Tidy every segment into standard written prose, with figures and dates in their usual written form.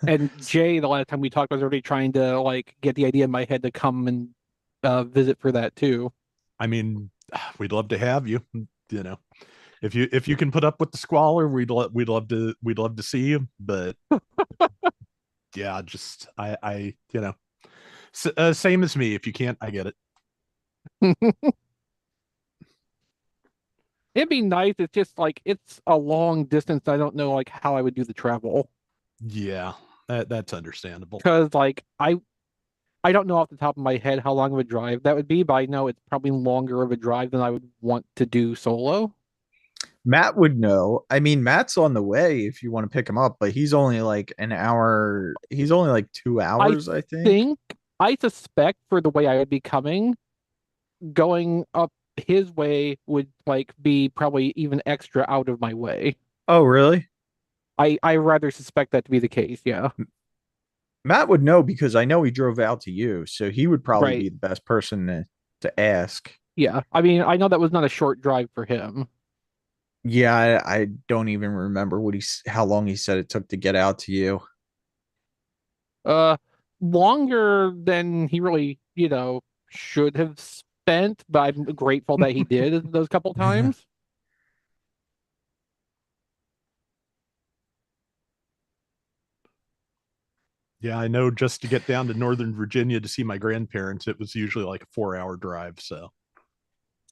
And Jay, the last time we talked, was already trying to like get the idea in my head to come and visit for that too. I mean, we'd love to have you. You know, if you can put up with the squalor, we'd love to see you. But yeah, just same as me. If you can't, I get it. It'd be nice. It's just like it's a long distance. I don't know like how I would do the travel Yeah, that's understandable. because I don't know off the top of my head how long of a drive that would be, but I know it's probably longer of a drive than I would want to do solo. Matt would know. I mean, Matt's on the way if you want to pick him up, but he's only like an hour. He's only like two I hours, I think. think I suspect for the way I would be coming, going up his way would like be probably even extra out of my way. Oh, really? I rather suspect that to be the case. Yeah. Matt would know because I know he drove out to you, so he would probably Right. be the best person to ask. Yeah. I mean, I know that was not a short drive for him. Yeah, I don't even remember how long he said it took to get out to you. Uh, Longer than he really, should have spent, but I'm grateful that he did those couple times. Yeah, I know just to get down to Northern Virginia to see my grandparents, it was usually like a 4 hour drive. So,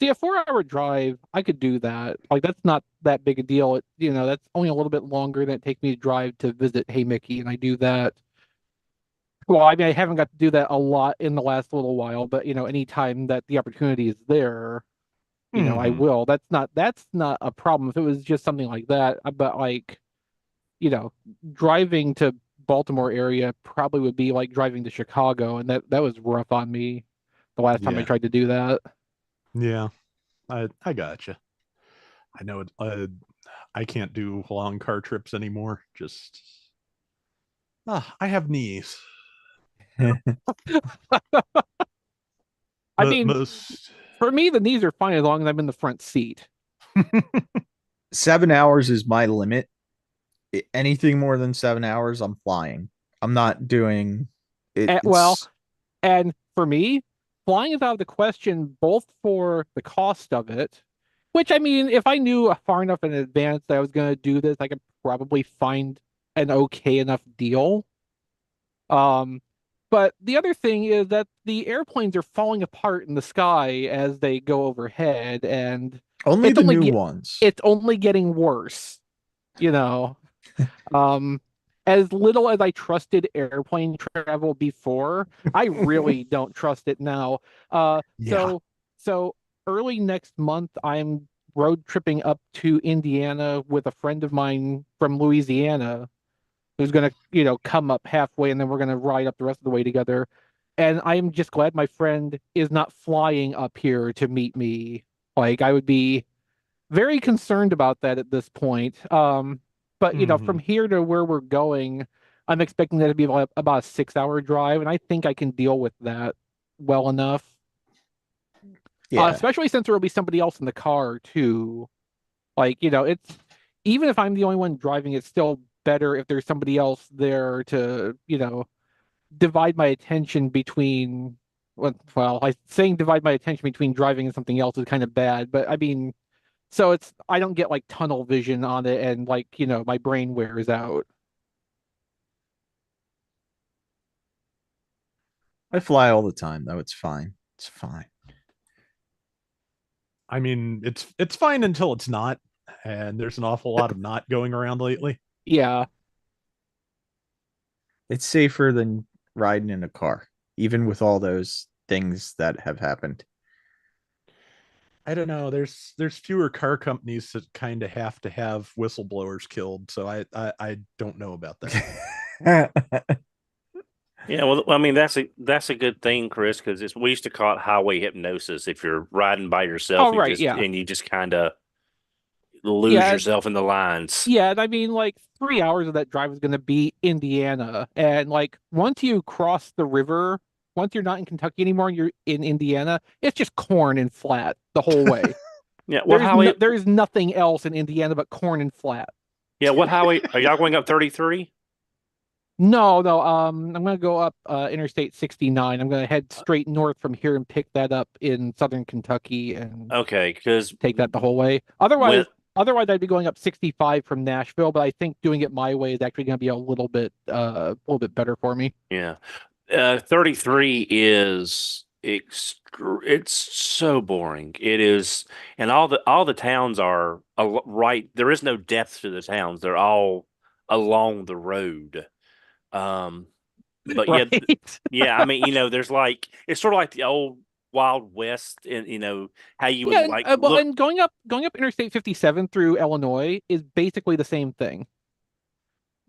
See, a 4 hour drive, I could do that. Like, that's not that big a deal. That's only a little bit longer than it takes me to drive to visit Hey Mickey, and I do that. Well, I mean, I haven't got to do that a lot in the last little while, but anytime that the opportunity is there, I hmm. will. That's not a problem if it was just something like that. But like, you know, driving to Baltimore area probably would be like driving to Chicago, and that was rough on me the last time I Yeah, tried to do that. yeah, I gotcha. I know it. I can't do long car trips anymore. Just I have knees. I mean, Most. for me, the knees are fine as long as I'm in the front seat. 7 hours is my limit. Anything more than 7 hours, I'm flying. I'm not doing it. And, well, It's and for me, flying is out of the question, both for the cost of it, which I mean, if I knew far enough in advance that I was going to do this, I could probably find an okay enough deal. Um, but the other thing is that the airplanes are falling apart in the sky as they go overhead, and only it's the only new get ones. it's only getting worse, you know. Um, as little as I trusted airplane travel before, I really don't trust it now. Uh, Yeah. so so early next month, I'm road tripping up to Indiana with a friend of mine from Louisiana who's gonna, come up halfway and then we're gonna ride up the rest of the way together. And I'm just glad my friend is not flying up here to meet me. Like I would be very concerned about that at this point. But from Hmm. here to where we're going, I'm expecting that to be about a 6 hour drive, and I think I can deal with that well enough. Yeah. Especially since there will be somebody else in the car too. Like, it's even if I'm the only one driving, it's still better if there's somebody else there to, divide my attention between well, I saying divide my attention between driving and something else is kind of bad, but I mean, so I don't get like tunnel vision on it and like, my brain wears out. I fly all the time though. It's fine. It's fine. I mean, it's fine until it's not, and there's an awful lot of not going around lately. Yeah. It's safer than riding in a car, even with all those things that have happened. I don't know. There's fewer car companies that kind of have to have whistleblowers killed, so I don't know about that. Yeah, well, I mean that's a good thing, Chris, because we used to call it highway hypnosis. If you're riding by yourself, Oh, you right. just Yeah. and you just kind of lose Yeah. yourself in the lines. Yeah. And I mean, like 3 hours of that drive is going to be Indiana. And like once you cross the river, once you're not in Kentucky anymore and you're in Indiana, it's just corn and flat the whole way. Yeah, what There's no, highway? there's nothing else in Indiana but corn and flat. Yeah, what highway are y'all going up 33? No. I'm gonna go up Interstate 69. I'm gonna head straight north from here and pick that up in southern Kentucky and Okay, because take that the whole way. when Otherwise I'd be going up 65 from Nashville, but I think doing it my way is actually gonna be a little bit better for me. yeah, 33 is it's so boring. It is, and all the towns are right. There is no depth to the towns. They're all along the road. Um, but yeah, Right? yeah. I mean, there's like it's sort of like the old Wild West, and how you would Yeah, like well, look. and going up Interstate 57 through Illinois is basically the same thing.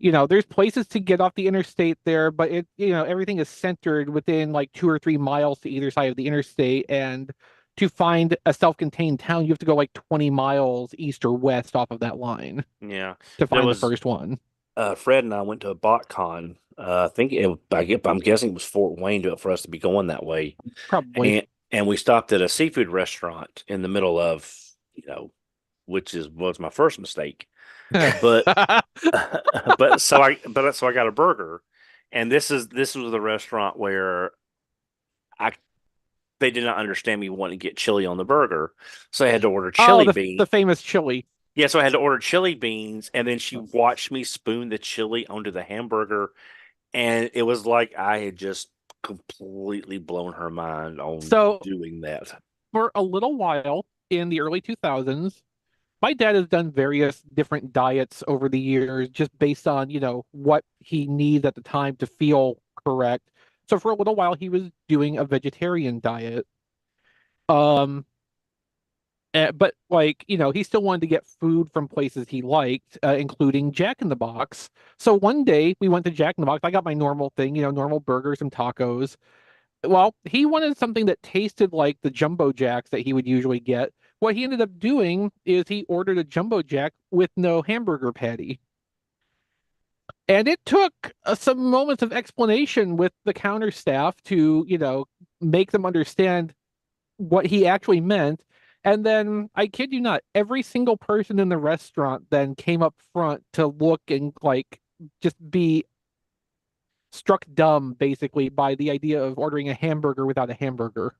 There's places to get off the interstate there, but everything is centered within like 2 or 3 miles to either side of the interstate. And to find a self-contained town, you have to go like 20 miles east or west off of that line Yeah, to there find the was first one. Fred and I went to a BotCon. I'm guessing it was Fort Wayne for us to be going that way, Probably. and we stopped at a seafood restaurant in the middle of which was my first mistake. But but so I got a burger, and this was the restaurant where I they did not understand me wanting to get chili on the burger, so I had to order Oh, chili the bean. famous chili. Yeah, so I had to order chili beans, and then she watched me spoon the chili onto the hamburger, and it was like I had just completely blown her mind on So doing that. for a little while in the early 2000s, my dad has done various different diets over the years just based on, what he needs at the time to feel correct. So for a little while he was doing a vegetarian diet. Um but like, he still wanted to get food from places he liked, including Jack in the Box. So one day we went to Jack in the Box. I got my normal thing, normal burgers and tacos. Well, he wanted something that tasted like the jumbo jacks that he would usually get. What he ended up doing is he ordered a jumbo jack with no hamburger patty. And it took some moments of explanation with the counter staff to, make them understand what he actually meant. And then, I kid you not, every single person in the restaurant then came up front to look and like just be struck dumb basically by the idea of ordering a hamburger without a hamburger.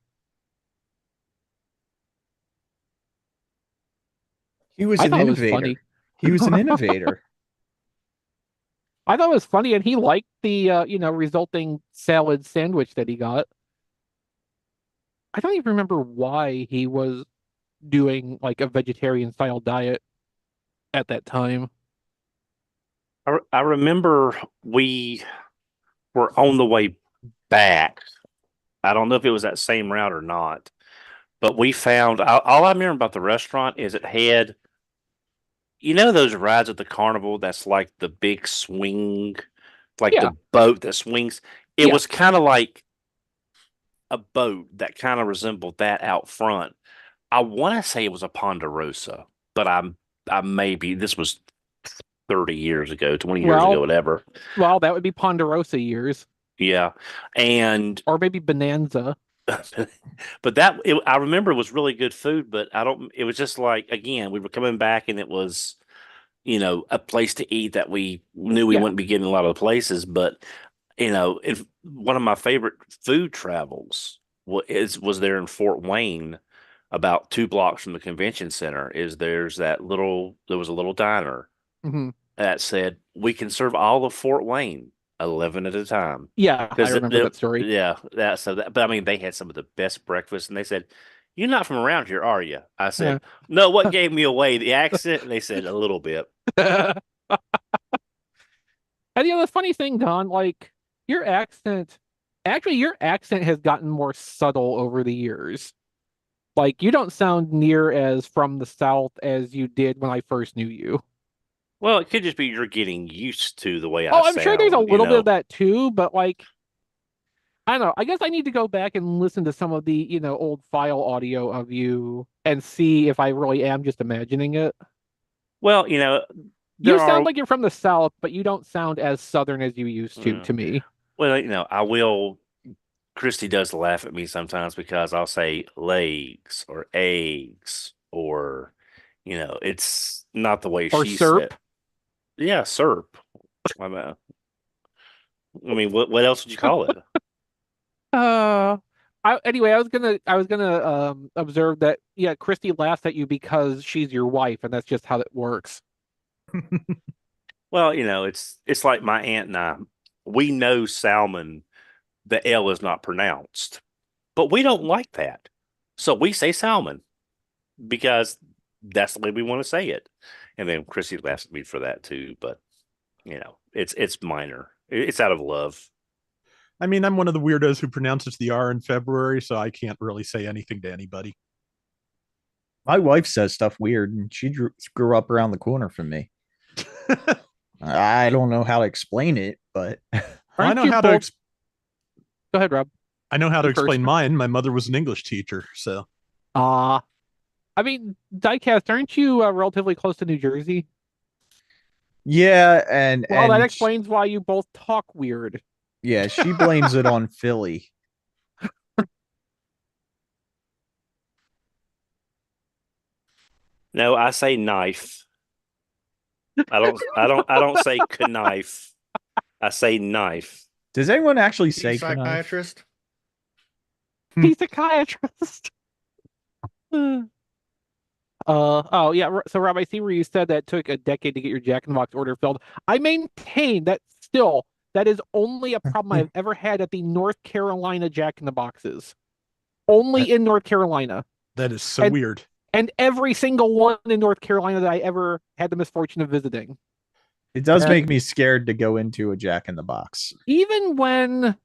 He was I an thought it was funny. innovator. He was an innovator. I thought it was funny, and he liked the resulting salad sandwich that he got. I don't even remember why he was doing like a vegetarian style diet at that time. I remember we were on the way back. I don't know if it was that same route or not, but we found all I remember about the restaurant is it had, those rides at the carnival that's like the big swing, like Yeah, the boat that swings. It yeah. was kind of like a boat that kind of resembled that out front. I want to say it was a Ponderosa, but I maybe this was 30 years ago, 20 years ago, Well, whatever. well, that would be Ponderosa years, Yeah. And or maybe Bonanza. but I remember it was really good food, but I don't it was just like again, we were coming back and it was, a place to eat that we knew we Yeah. wouldn't be getting a lot of the places, but if one of my favorite food travels was there in Fort Wayne, about 2 blocks from the convention center, there was a little diner Hmm. that said we can serve all of Fort Wayne 11 at a time. Yeah, I Because remember that story. yeah, but I mean, they had some of the best breakfast, and they said, "You're not from around here, are you?" I Yeah. said, "No." What gave me away? The accent? And they said a little bit. And the funny thing, Don, like your accent, actually, your accent has gotten more subtle over the years. Like you don't sound near as from the South as you did when I first knew you. Well, it could just be you're getting used to the way I Oh, I'm sure there's a sound, little bit of that too, but like I don't know. I guess I need to go back and listen to some of the, old file audio of you and see if I really am just imagining it. Well, You there sound are. like you're from the South, but you don't sound as Southern as you used Mm, to me. well, I will. Christy does laugh at me sometimes because I'll say legs or eggs or, it's not the way Or she said. SERP. Yeah, syrup. My bad. I mean, what else would you call it? Uh, anyway, I was gonna observe that yeah, Christy laughs at you because she's your wife, and that's just how it works. Well, it's like my aunt and I. We know salmon, the L is not pronounced, but we don't like that. So we say salmon because that's the way we want to say it. And then Chrissy laughs at me for that too, but it's minor. It's out of love. I mean, I'm one of the weirdos who pronounces the R in February, so I can't really say anything to anybody. My wife says stuff weird, and she grew up around the corner from me. I don't know how to explain it, but I Aren't know you how both? to Go ahead, Rob. I know how to You first. explain mine. My mother was an English teacher, so Uh I mean, Diecast, aren't you relatively close to New Jersey? yeah, and Well, that and explains why you both talk weird. yeah, she blames it on Philly. No, I say knife. I don't say knife. I say knife. Does anyone actually The say knife? psychiatrist. He's a psychiatrist. Oh yeah. So Rob, I see where you said that it took a decade to get your Jack in the Box order filled. I maintain that still that is only a problem I've ever had at the North Carolina Jack in the Boxes. Only that, in North Carolina. that is so And weird. and every single one in North Carolina that I ever had the misfortune of visiting. It does That- make me scared to go into a Jack in the Box. Even when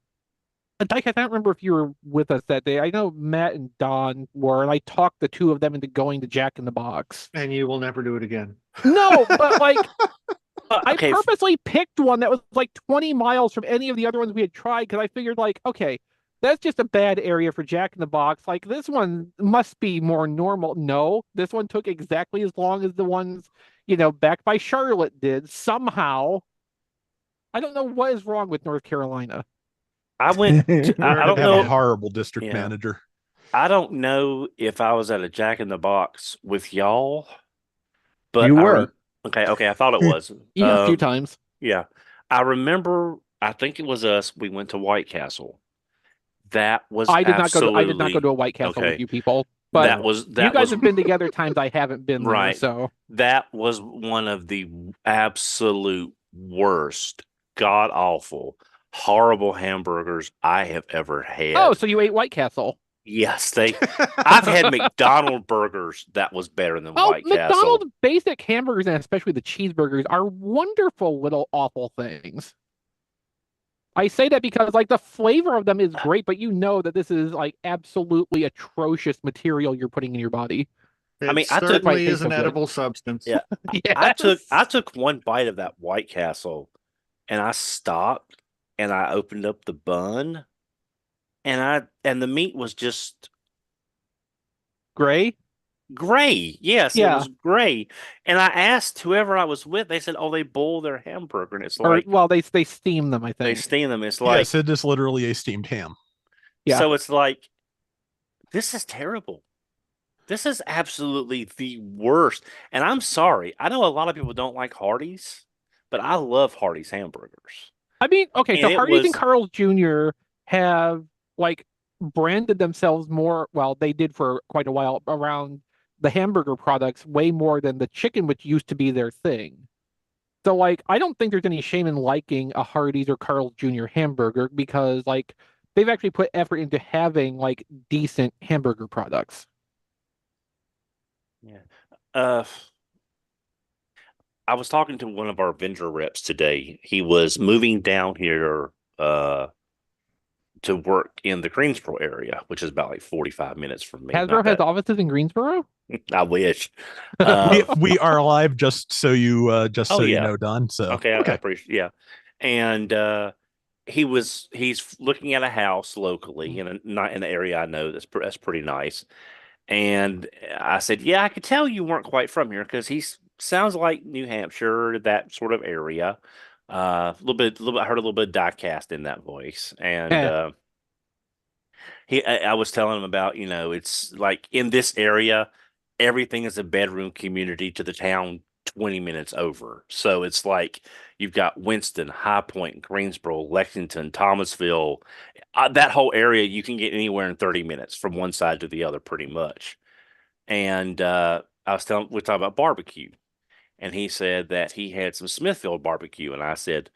Dyke, I don't remember if you were with us that day. I know Matt and Don were, and I talked the two of them into going to Jack in the Box. And you will never do it again. No, but like I Okay, purposely picked one that was like 20 miles from any of the other ones we had tried because I figured like, okay, that's just a bad area for Jack in the Box. Like this one must be more normal. No, this one took exactly as long as the ones, back by Charlotte did. Somehow, I don't know what is wrong with North Carolina. I went. I They don't have a know. horrible district Yeah. manager. I don't know if I was at a Jack in the Box with y'all, but You were. okay. I thought it was. Yeah, a few times. Yeah, I remember. I think it was us. We went to White Castle. That was I did not go absolutely to a White Castle with okay. you people, but That was you guys was have been together times I haven't been there. right. So That was one of the absolute worst, god awful, horrible hamburgers I have ever oh, had. so you ate White Castle? Yes, I've had McDonald's burgers that was better than Oh, White Castle. McDonald's basic hamburgers and especially the cheeseburgers are wonderful little awful things. I say that because like the flavor of them is great, but you know that this is like absolutely atrocious material you're putting in your body. It I mean, I took certainly my- is an so good. edible substance. Yeah. Yes. I took one bite of that White Castle and I stopped and I opened up the bun and the meat was just Gray. gray. Yes, it Yeah. was gray. And I asked whoever I was with, they said, "Oh, they boil their hamburger." And it's Or like well, they steam them, I they think. steam them. It's like Yes, it is literally a steamed ham. Yeah. so it's like this is terrible. This is absolutely the worst. And I'm sorry. I know a lot of people don't like Hardee's, but I love Hardee's hamburgers. I mean, okay, And so it Hardee's and was Carl's Jr. have like branded themselves more, well, they did for quite a while around the hamburger products way more than the chicken, which used to be their thing. So like I don't think there's any shame in liking a Hardee's or Carl's Jr. hamburger because like they've actually put effort into having like decent hamburger products. yeah. Uh I was talking to one of our vendor reps today. He was moving down here to work in the Greensboro area, which is about like 45 minutes from me. Hasbro Not has that- offices in Greensboro? I wish. We, Uh, we are alive just so you Oh, you yeah. know, Don. So okay, I appreciate. Yeah, and he's looking at a house locally in not in the area I know that's pretty nice. And I said, "Yeah, I could tell you weren't quite from here because he sounds like New Hampshire, that sort of area. A little bit. I heard a little bit of diecast in that voice, and Eh. I was telling him about, it's like in this area, everything is a bedroom community to the town 20 minutes over. So it's like you've got Winston, High Point, Greensboro, Lexington, Thomasville. That whole area you can get anywhere in 30 minutes from one side to the other, pretty much. And we're talking about barbecue, and he said that he had some Smithfield barbecue, and I said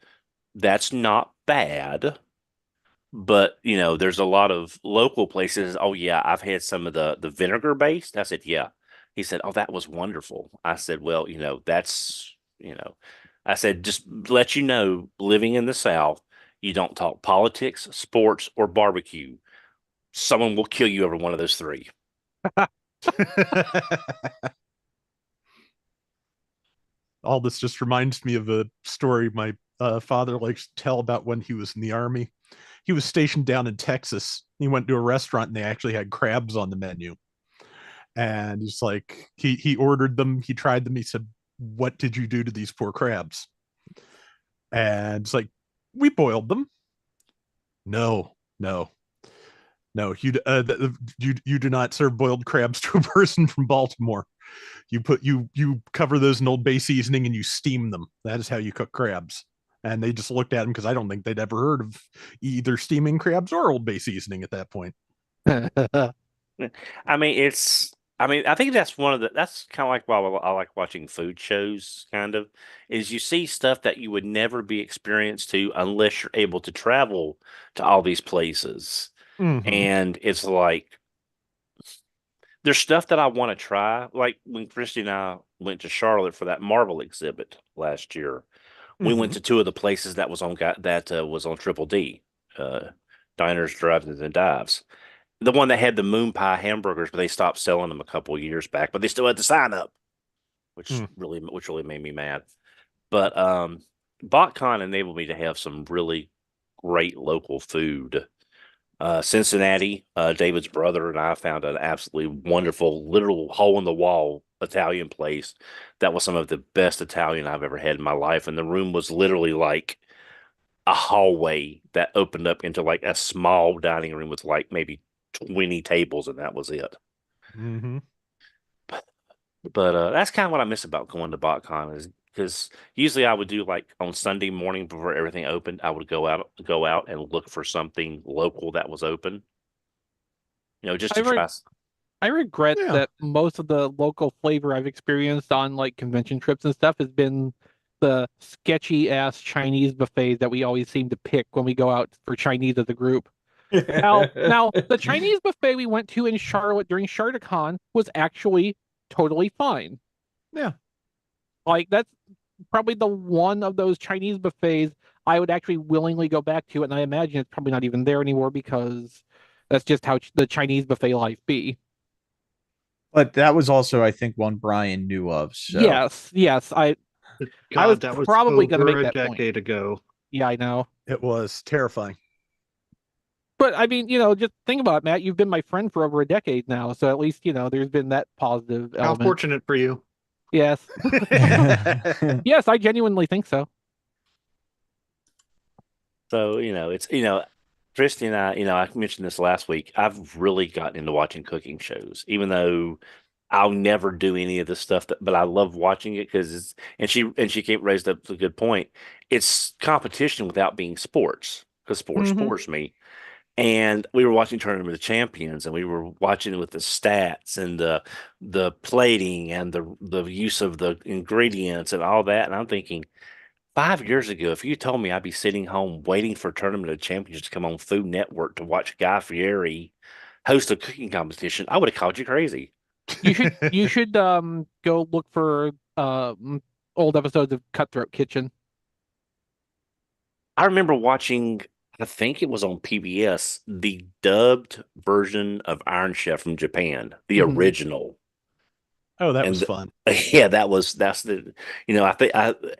that's not bad. But there's a lot of local places. Oh yeah, I've had some of the vinegar based. I said, yeah. He said, oh, that was wonderful. I said, well, that's I said, just let you know, living in the South, you don't talk politics, sports, or barbecue. Someone will kill you over one of those three. All this just reminds me of a story my father likes to tell about when he was in the Army. He was stationed down in Texas. He went to a restaurant and they actually had crabs on the menu. And he's like, he ordered them, he tried them, he said, "What did you do to these poor crabs?" And it's like, "We boiled them." No, no, no. You do not serve boiled crabs to a person from Baltimore. You cover those in Old Bay seasoning and you steam them. That is how you cook crabs. And they just looked at him because I don't think they'd ever heard of either steaming crabs or Old Bay seasoning at that point. I mean, I think that's kind of like why I like watching food shows, kind of, is you see stuff that you would never be experienced to unless you're able to travel to all these places. Mhm. And it's like, there's stuff that I want to try. Like when Christy and I went to Charlotte for that Marvel exhibit last year, we went Mhm. to two of the places that was on Triple D, Diners, Drive-ins, and Dives. The one that had the moon pie hamburgers, but they stopped selling them a couple of years back. But they still had the sign up, which Hmm. really made me mad. But BotCon enabled me to have some really great local food. Cincinnati, David's brother and I found an absolutely wonderful, literal hole in the wall Italian place that was some of the best Italian I've ever had in my life. And the room was literally like a hallway that opened up into like a small dining room with like maybe 20 tables, and that was it. Mhm. But that's kind of what I miss about going to BotCon, is because usually I would do like on Sunday morning before everything opened, I would go out and look for something local that was open, just I to try. I regret Yeah. that most of the local flavor I've experienced on like convention trips and stuff has been the sketchy ass Chinese buffets that we always seem to pick when we go out for Chinese as a group. Now the Chinese buffet we went to in Charlotte during CharterCon was actually totally fine. Yeah. Like that's probably the one of those Chinese buffets I would actually willingly go back to, and I imagine it's probably not even there anymore because that's just how the Chinese buffet life be. But that was also, I think, one Brian knew of. So Yes. I was God, that was probably going to over make a that point. decade ago. Yeah, I know. It was terrifying. But I mean, just think about it, Matt. You've been my friend for over a decade now, so at least there's been that positive How element. fortunate for you. Yes, yes, I genuinely think so. So, it's, Christy and I mentioned this last week. I've really gotten into watching cooking shows, even though I'll never do any of this stuff, but I love watching it because she raised up a good point. It's competition without being sports, because sports Hmm. bores me. And we were watching Tournament of the Champions, and we were watching it with the stats and the plating and the use of the ingredients and all that. And I'm thinking, 5 years ago, if you told me I'd be sitting home waiting for Tournament of Champions to come on Food Network to watch Guy Fieri host a cooking competition, I would have called you crazy. You should go look for old episodes of Cutthroat Kitchen. I remember watching, I think it was on PBS, the dubbed version of Iron Chef from Japan, the Mhm. original. Oh, that And was fun. yeah, that's the, I think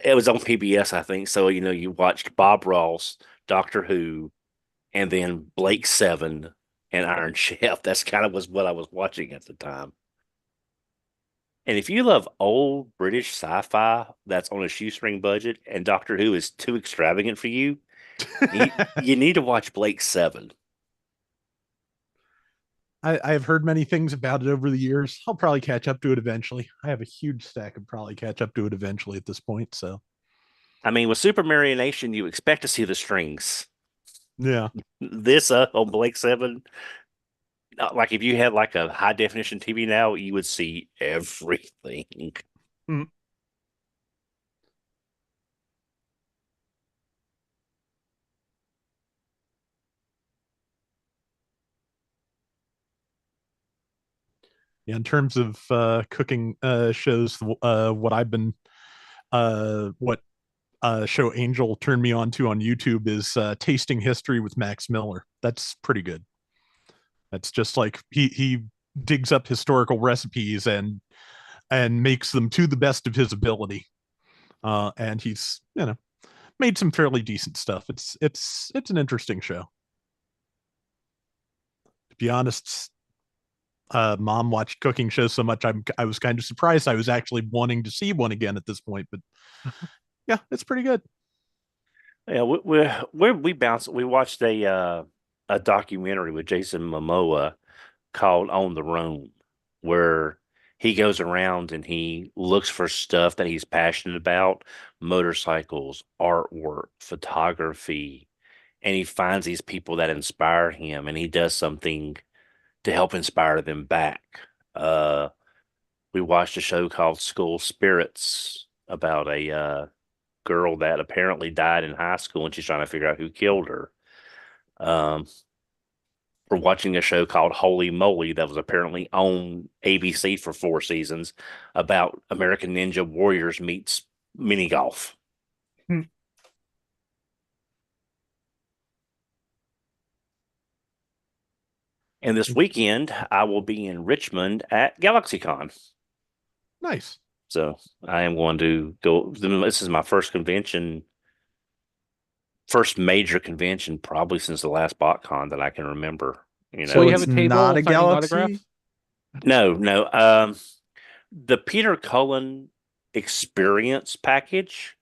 it was on PBS, I think. So, you watched Bob Ross, Doctor Who, and then Blake Seven and Iron Chef. That's kind of was what I was watching at the time. And if you love old British sci-fi that's on a shoestring budget and Doctor Who is too extravagant for you, you need to watch Blake Seven. I have heard many things about it over the years. I'll probably catch up to it eventually. I have a huge stack of probably catch up to it eventually at this point. So I mean, with Super Mario Nation, you expect to see the strings. yeah. This on Blake 7, like if you had like a high definition TV now, you would see everything. Mm. Yeah, in terms of cooking shows, what I've been what show Angel turned me on to on YouTube is Tasting History with Max Miller. That's pretty good. That's just like he digs up historical recipes and makes them to the best of his ability. And he's made some fairly decent stuff. It's an interesting show. To be honest, Mom watched cooking shows so much I was kind of surprised I was actually wanting to see one again at this point. But yeah, it's pretty good. Yeah, we bounced. We watched a documentary with Jason Momoa called On the Roam, where he goes around and he looks for stuff that he's passionate about, motorcycles, artwork, photography, and he finds these people that inspire him and he does something to help inspire them back. Uh, we watched a show called School Spirits about a girl that apparently died in high school and she's trying to figure out who killed her. Um, we're watching a show called Holy Moly that was apparently on ABC for 4 seasons about American Ninja Warriors meets mini golf. Hmm. And this weekend, I will be in Richmond at GalaxyCon. Nice. So I am going to go. This is my first convention, first major convention, probably since the last BotCon that I can remember. You know, So Will you it's have a table not a signing galaxy. autographs? no. The Peter Cullen experience package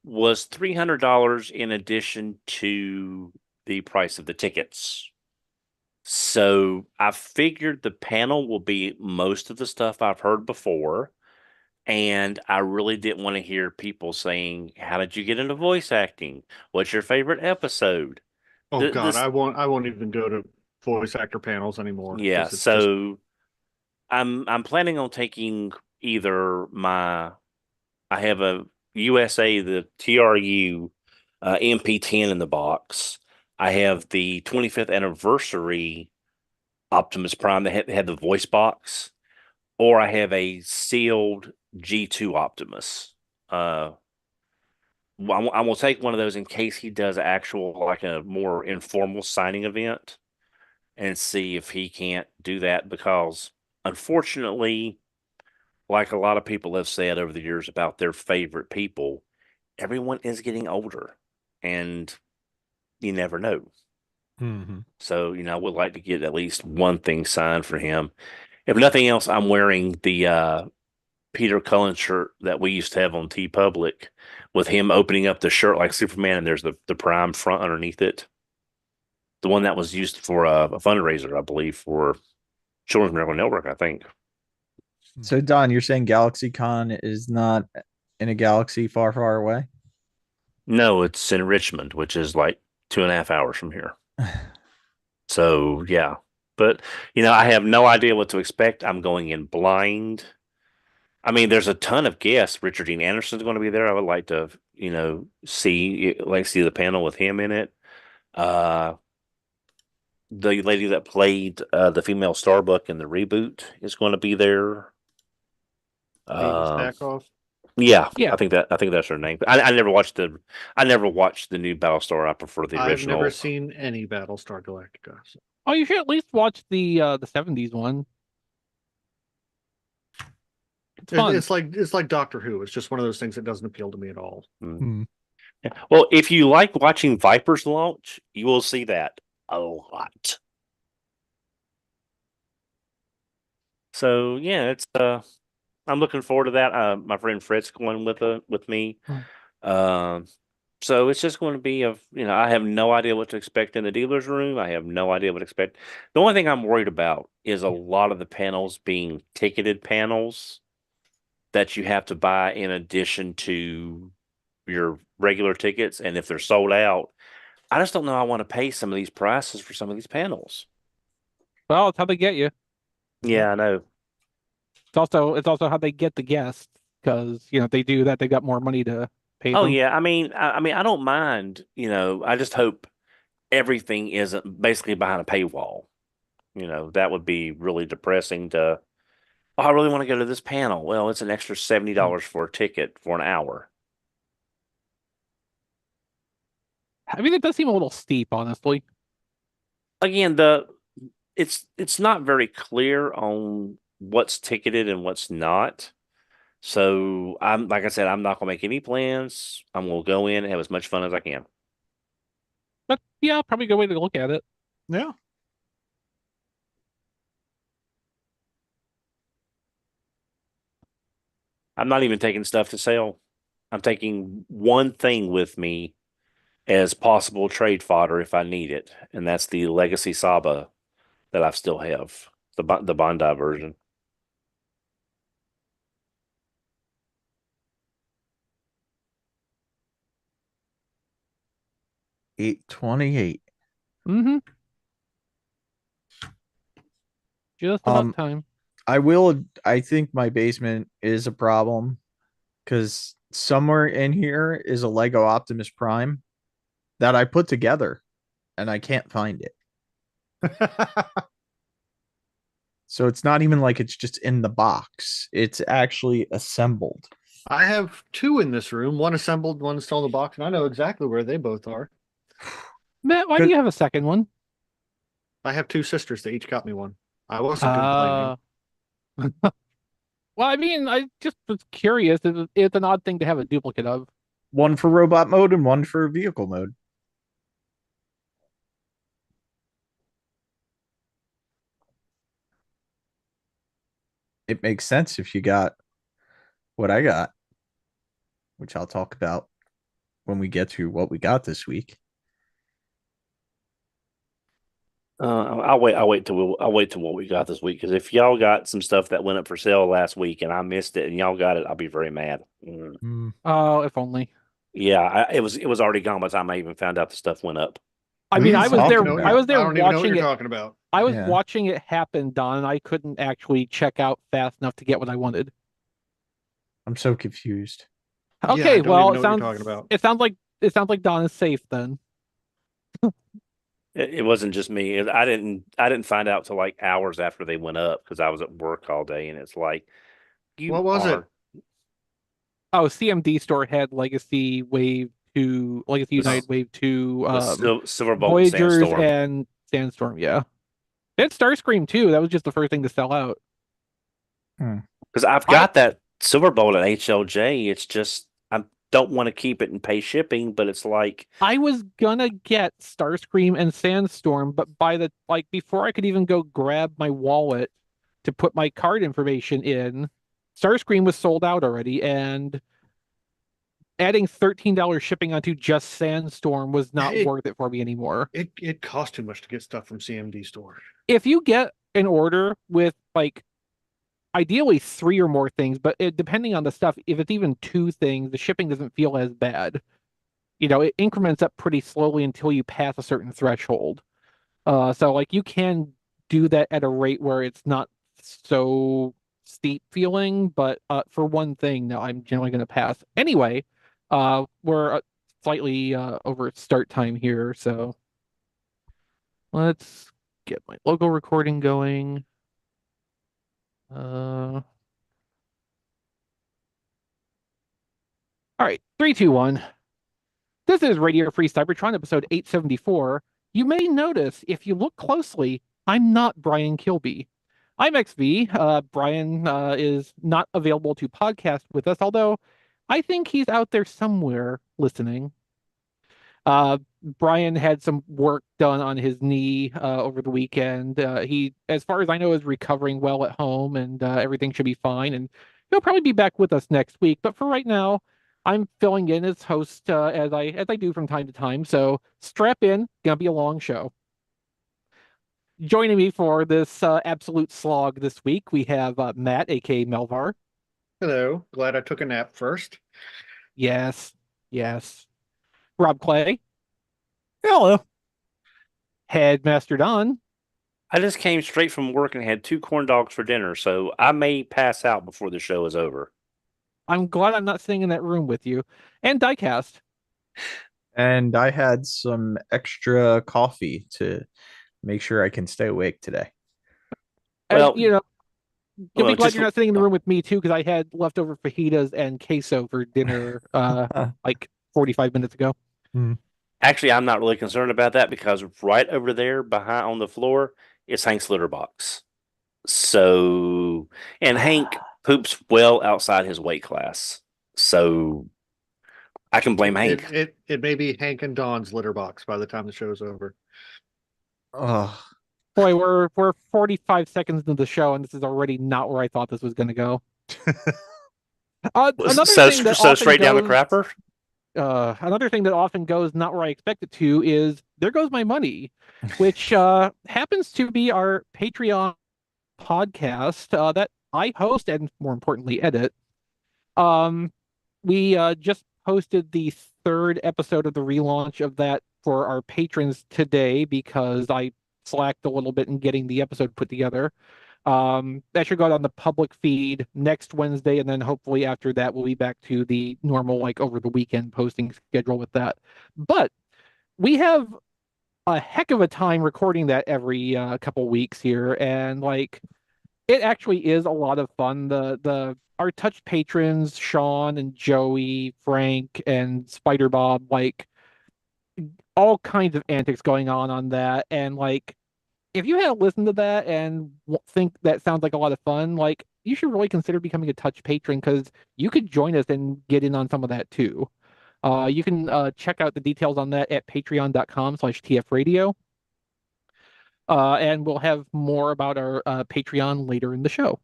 was $300 in addition to the price of the tickets. So I figured the panel will be most of the stuff I've heard before. And I really didn't want to hear people saying, "How did you get into voice acting? What's your favorite episode?" Oh God, This, I won't even go to voice actor panels anymore yeah. because it's just So I'm planning on taking either I have a USA the TRU MP10 in the box. I have the 25th anniversary Optimus Prime that had the voice box, or I have a sealed G2 Optimus. I will take one of those in case he does actual like a more informal signing event and see if he can't do that because unfortunately, like a lot of people have said over the years about their favorite people, everyone is getting older and you never know. Mm-hmm. So, I would like to get at least one thing signed for him. If nothing else, I'm wearing the Peter Cullen shirt that we used to have on T Public with him opening up the shirt like Superman and there's the prime front underneath it. The one that was used for a fundraiser, I believe, for Children's Miracle Network, I think. So Don, you're saying GalaxyCon is not in a galaxy far, far away? No, it's in Richmond, which is like 2.5 hours from here. So yeah. But I have no idea what to expect. I'm going in blind. I mean, there's a ton of guests. Richard Dean Anderson's going to be there. I would like to, see the panel with him in it. Uh, the lady that played the female Starbuck in the reboot is going to be there. Amy Um, Stackoff. yeah, Yeah. I think that's her name. I never watched the new Battlestar. I prefer the I've original. never seen any Battlestar Galactica. So. Oh, you should at least watch the '70s one. It's fun. It's like Doctor Who. It's just one of those things that doesn't appeal to me at all. Mm. Yeah. Well, if you like watching Vipers launch, you will see that a lot. So yeah, it's I'm looking forward to that. My friend Fred's going with me. Hmm. Um, So it's just going to be I have no idea what to expect in the dealer's room. I have no idea what to expect. The only thing I'm worried about is a lot of the panels being ticketed panels that you have to buy in addition to your regular tickets. And if they're sold out, I just don't know I want to pay some of these prices for some of these panels. Well, it's how they get you. Yeah, I know. It's also how they get the guests because if they do that, they got more money to pay Oh them. yeah, I mean, I don't mind. I just hope everything isn't basically behind a paywall. That would be really depressing to. Oh, I really want to go to this panel. Well, it's an extra $70 for a ticket for an hour. I mean, it does seem a little steep, honestly. Again, it's not very clear on what's ticketed and what's not. So I'm like I said, I'm not gonna make any plans. I'm gonna go in and have as much fun as I can. But yeah, probably a good way to look at it. Yeah. I'm not even taking stuff to sell. I'm taking one thing with me as possible trade fodder if I need it, and that's the Legacy Saba that I still have, the Bondi version. $8.28. Mm-hmm. Just about Um, time. I think my basement is a problem because somewhere in here is a Lego Optimus Prime that I put together and I can't find it. So it's not even like it's just in the box. It's actually assembled. I have two in this room, one assembled, one still in the box, and I know exactly where they both are. Matt, why do you have a second one? I have two sisters. They each got me one. I wasn't Uh, complaining. well, I mean, I just was curious. It's an odd thing to have a duplicate of. One for robot mode and one for vehicle mode. It makes sense if you got what I got, which I'll talk about when we get to what we got this week. I'll wait till what we got this week because if y'all got some stuff that went up for sale last week and I missed it and y'all got it, I'll be very mad. Oh, if only. Yeah, it was already gone by the time I even found out the stuff went up. I mean, I Please was talk there. about I was there I don't even know what watching you're it. talking about. I was Yeah. watching it happen, Don, and I couldn't actually check out fast enough to get what I wanted. I'm so confused. Yeah, I Okay, don't well, even know what you're talking about. it sounds like Don is safe then. It wasn't just me. I didn't find out till like hours after they went up because I was at work all day, and it's like you What was it? are Oh, CMD store had Legacy Wave 2, Legacy United Wave 2, Silver Bolt and Voyagers Sandstorm. and Sandstorm, yeah. They had Starscream too. That was just the first thing to sell out. Because I've got that Silver Bolt at HLJ. It's just I don't want to keep it and pay shipping, but it's like I was gonna get Starscream and Sandstorm, but before I could even go grab my wallet to put my card information in, Starscream was sold out already, and adding $13 shipping onto just Sandstorm was not Hey. worth it for me anymore. It cost too much to get stuff from CMD store. If you get an order with ideally 3 or more things, but depending on the stuff, if it's even 2 things, the shipping doesn't feel as bad. It increments up pretty slowly until you pass a certain threshold. So you can do that at a rate where it's not so steep feeling, but for one thing, no, I'm generally going to pass. Anyway, we're slightly over start time here, so let's get my logo recording going. All right, 3, 2, 1. This is Radio Free Cybertron, episode 874. You may notice, if you look closely, I'm not Brian Kilby. I'm XV. Brian is not available to podcast with us, although I think he's out there somewhere listening. Brian had some work done on his knee over the weekend. He, as far as I know, is recovering well at home, and everything should be fine. And he'll probably be back with us next week. But for right now, I'm filling in as host as I do from time to time. So strap in, gonna be a long show. Joining me for this absolute slog this week, we have Matt, aka Melvar. Hello. Glad I took a nap first. Yes, yes. Rob Clay, Hello. Headmaster Don. I just came straight from work and had two corn dogs for dinner, so I may pass out before the show is over. I'm glad I'm not sitting in that room with you. And Diecast. And I had some extra coffee to make sure I can stay awake today. And Well, you'll be well, glad just you're not sitting in the room with me too, because I had leftover fajitas and queso for dinner like 45 minutes ago. actually, I'm not really concerned about that because right over there behind on the floor is Hank's litter box. So, and Hank poops well outside his weight class. So I can blame Hank. It may be Hank and Dawn's litter box by the time the show's over. Oh, Boy, we're 45 seconds into the show, and this is already not where I thought this was going to go. Another So, thing that so often straight down the goes, crapper. another thing that often goes not where I expect it to is there goes my money, which happens to be our Patreon podcast that I host and more importantly edit. Um, we just posted the third episode of the relaunch of that for our patrons today because I slacked a little bit in getting the episode put together. That should go out on the public feed next Wednesday, and then hopefully after that we'll be back to the normal like over the weekend posting schedule with that. But we have a heck of a time recording that every couple weeks here, and like it actually is a lot of fun. The our touch patrons, Sean and Joey, Frank and Spider Bob, like all kinds of antics going on that, and like if you hadn't listened to that and think that sounds like a lot of fun, like you should really consider becoming a touch patron because you could join us and get in on some of that too. You can check out the details on that at patreon.com/tfradio. And we'll have more about our Patreon later in the show.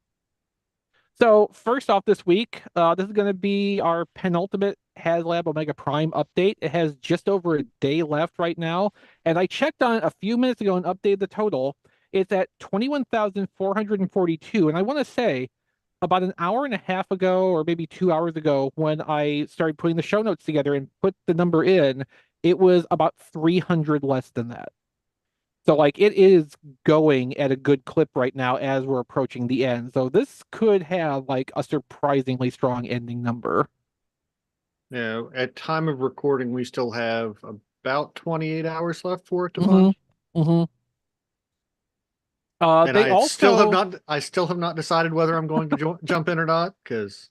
So first off this week, this is going to be our penultimate HasLab Omega Prime update. It has just over a day left right now, and I checked on it a few minutes ago and updated the total. It's at 21,442, and I want to say about an hour and a half ago, or maybe 2 hours ago, when I started putting the show notes together and put the number in, it was about 300 less than that. So like it is going at a good clip right now as we're approaching the end. So this could have like a surprisingly strong ending number. Yeah, at time of recording, we still have about 28 hours left for it to Mm-hmm. fund. Mm-hmm. And They also I still have not decided whether I'm going to jump in or not because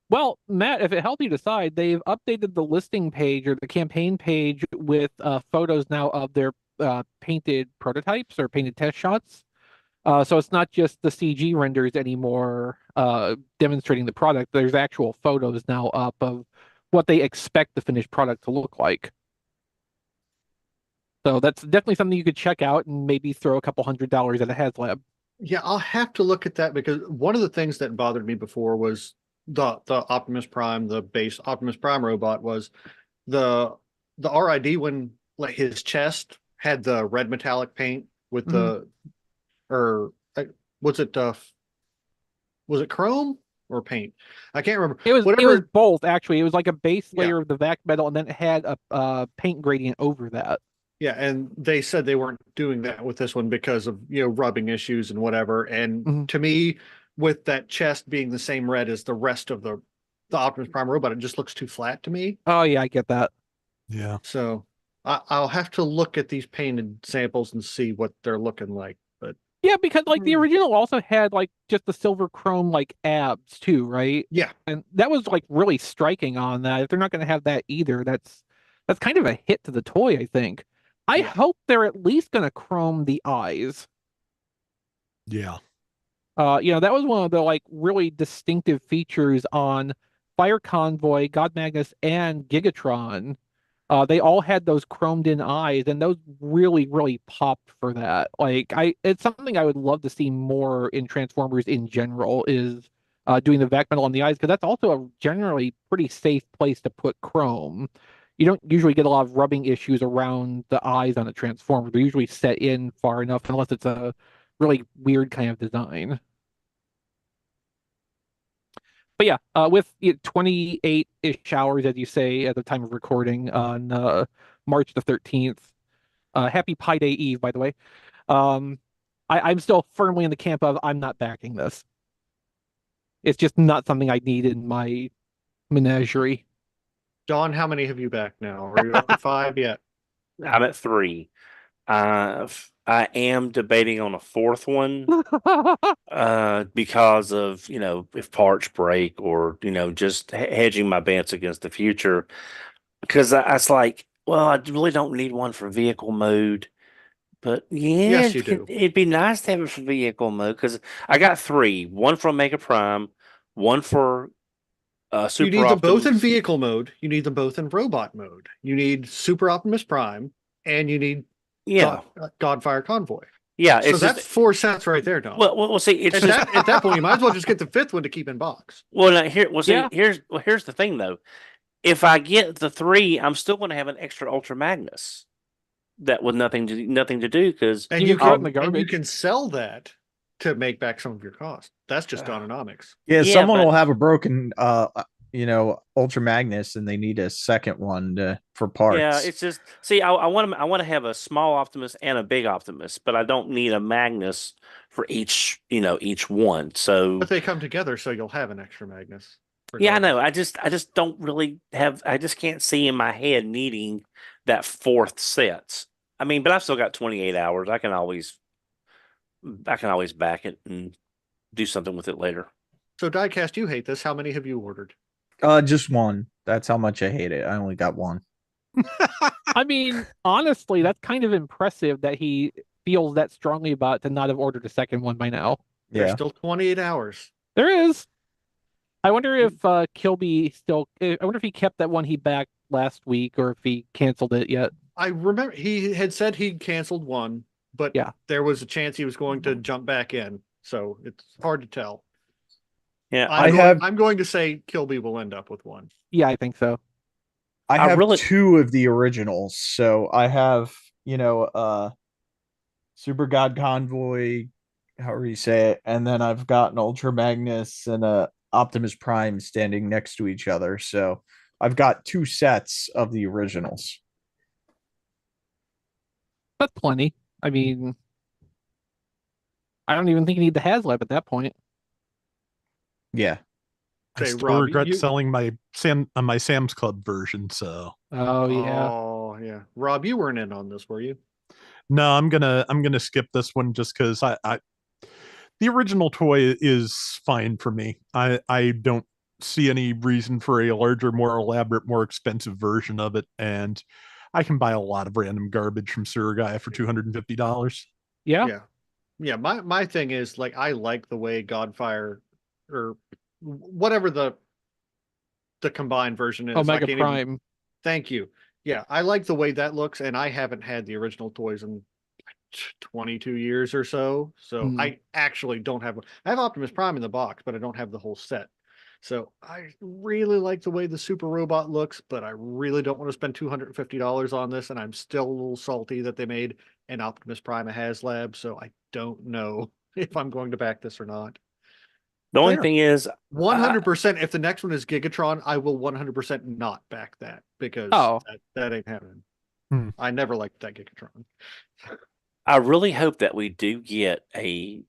well, Matt, if it helps you decide, they've updated the listing page or the campaign page with photos now of their painted prototypes or painted test shots. So it's not just the CG renders anymore demonstrating the product. There's actual photos now up of what they expect the finished product to look like. So that's definitely something you could check out and maybe throw a couple $100 at a HasLab. yeah, I'll have to look at that because one of the things that bothered me before was the Optimus Prime, the base Optimus Prime robot was the RID when like his chest had the red metallic paint with the or was it was it chrome or paint? I can't remember. It was Whatever. both actually. It was like a base Yeah. layer of the vac metal, and then it had a paint gradient over that. Yeah, and they said they weren't doing that with this one because of rubbing issues and whatever. And to me, with that chest being the same red as the rest of the Optimus Prime robot, it just looks too flat to me. Oh yeah, I get that. Yeah. So I'll have to look at these painted samples and see what they're looking like. But Yeah, because like the original also had like just the silver chrome like abs too, right? yeah, And that was like really striking on that. If they're not going to have that either, that's kind of a hit to the toy, I think. I Yeah. hope they're at least going to chrome the eyes. Yeah. That was one of the like really distinctive features on Fire Convoy, God Magnus, and Gigatron. They all had those chromed in eyes, and those really, really popped for that. Like it's something I would love to see more in Transformers in general is doing the vac metal on the eyes, because that's also a generally pretty safe place to put chrome. You don't usually get a lot of rubbing issues around the eyes on a transformer. They're usually set in far enough, unless it's a really weird kind of design. But yeah, with 28-ish hours, as you say, at the time of recording on March the 13th. Happy Pi Day Eve, by the way. Um, I'm still firmly in the camp of I'm not backing this. It's just not something I need in my menagerie. Don, how many have you backed now? Are you up to 5 yet? I'm at 3. I am debating on a 4th one because of, if parts break or, just hedging my bets against the future. Because it's like, well, I really don't need one for vehicle mode. But yeah, Yes, you do. it'd be nice to have it for vehicle mode because I got 3. One for Omega Prime, one for You Super need them both in Optimus. vehicle mode. You need them both in robot mode. You need Super Optimus Prime, and you need Yeah, Godfire Convoy. yeah. So It's that's just 4 sets right there, Don. well, see, it's At just that point, you might as well just get the 5th one to keep in box. well, now, here, well, see, Yeah. here's the thing though. If I get the 3, I'm still going to have an extra Ultra Magnus that with nothing to do because And You you can throw it can in the and you garbage. can sell that to make back some of your cost. That's just Uh, Dononomics. Yeah, Yeah, someone but- will have a broken Ultra Magnus and they need a second one for parts. yeah, it's just see, I want to have a small Optimus and a big Optimus, but I don't need a Magnus for each one. So But they come together, so you'll have an extra Magnus. yeah, I know. regardless. I just don't really have. I just can't see in my head needing that 4th set. I mean, but I've still got 28 hours. I can always back it and do something with it later. So Diecast, you hate this. How many have you ordered? Just one. That's how much I hate it. I only got one. I mean, honestly, that's kind of impressive that he feels that strongly about it to not have ordered a second one by now. There's Yeah. still 28 hours. There is. I wonder if Kilby still. I wonder if he kept that one he backed last week, or if he canceled it yet. I remember he had said he canceled one, but Yeah. there was a chance he was going to jump back in. So it's hard to tell. Yeah, I'm going to say Kilby will end up with one. Yeah, I think so. I I have really- 2 of the originals. So I have, Super God Convoy, however you say it, and then I've got an Ultra Magnus and a Optimus Prime standing next to each other. So I've got 2 sets of the originals. That's plenty. I mean, I don't even think you need the HasLab at that point. Yeah. I Say, still Rob, regret you- selling my Sam's Club version. So Oh yeah. Oh yeah. Rob, you weren't in on this, were you? no, I'm gonna skip this one just because I the original toy is fine for me. I don't see any reason for a larger, more elaborate, more expensive version of it, and I can buy a lot of random garbage from Surugaya for $250. Yeah. Yeah. My thing is like I like the way Godfire or whatever the combined version is. I Omega can't even- Prime. Thank you. Yeah, I like the way that looks, and I haven't had the original toys in 22 years or so. So Hmm. I actually don't have. I have Optimus Prime in the box, but I don't have the whole set. So I really like the way the Super Robot looks, but I really don't want to spend $250 on this, and I'm still a little salty that they made an Optimus Prime a HasLab. So I don't know if I'm going to back this or not. the only Fair. thing is, 100%. If the next one is Gigatron, I will 100% not back that because Oh. that ain't happening. Hmm. I never liked that Gigatron. I really hope that we do get a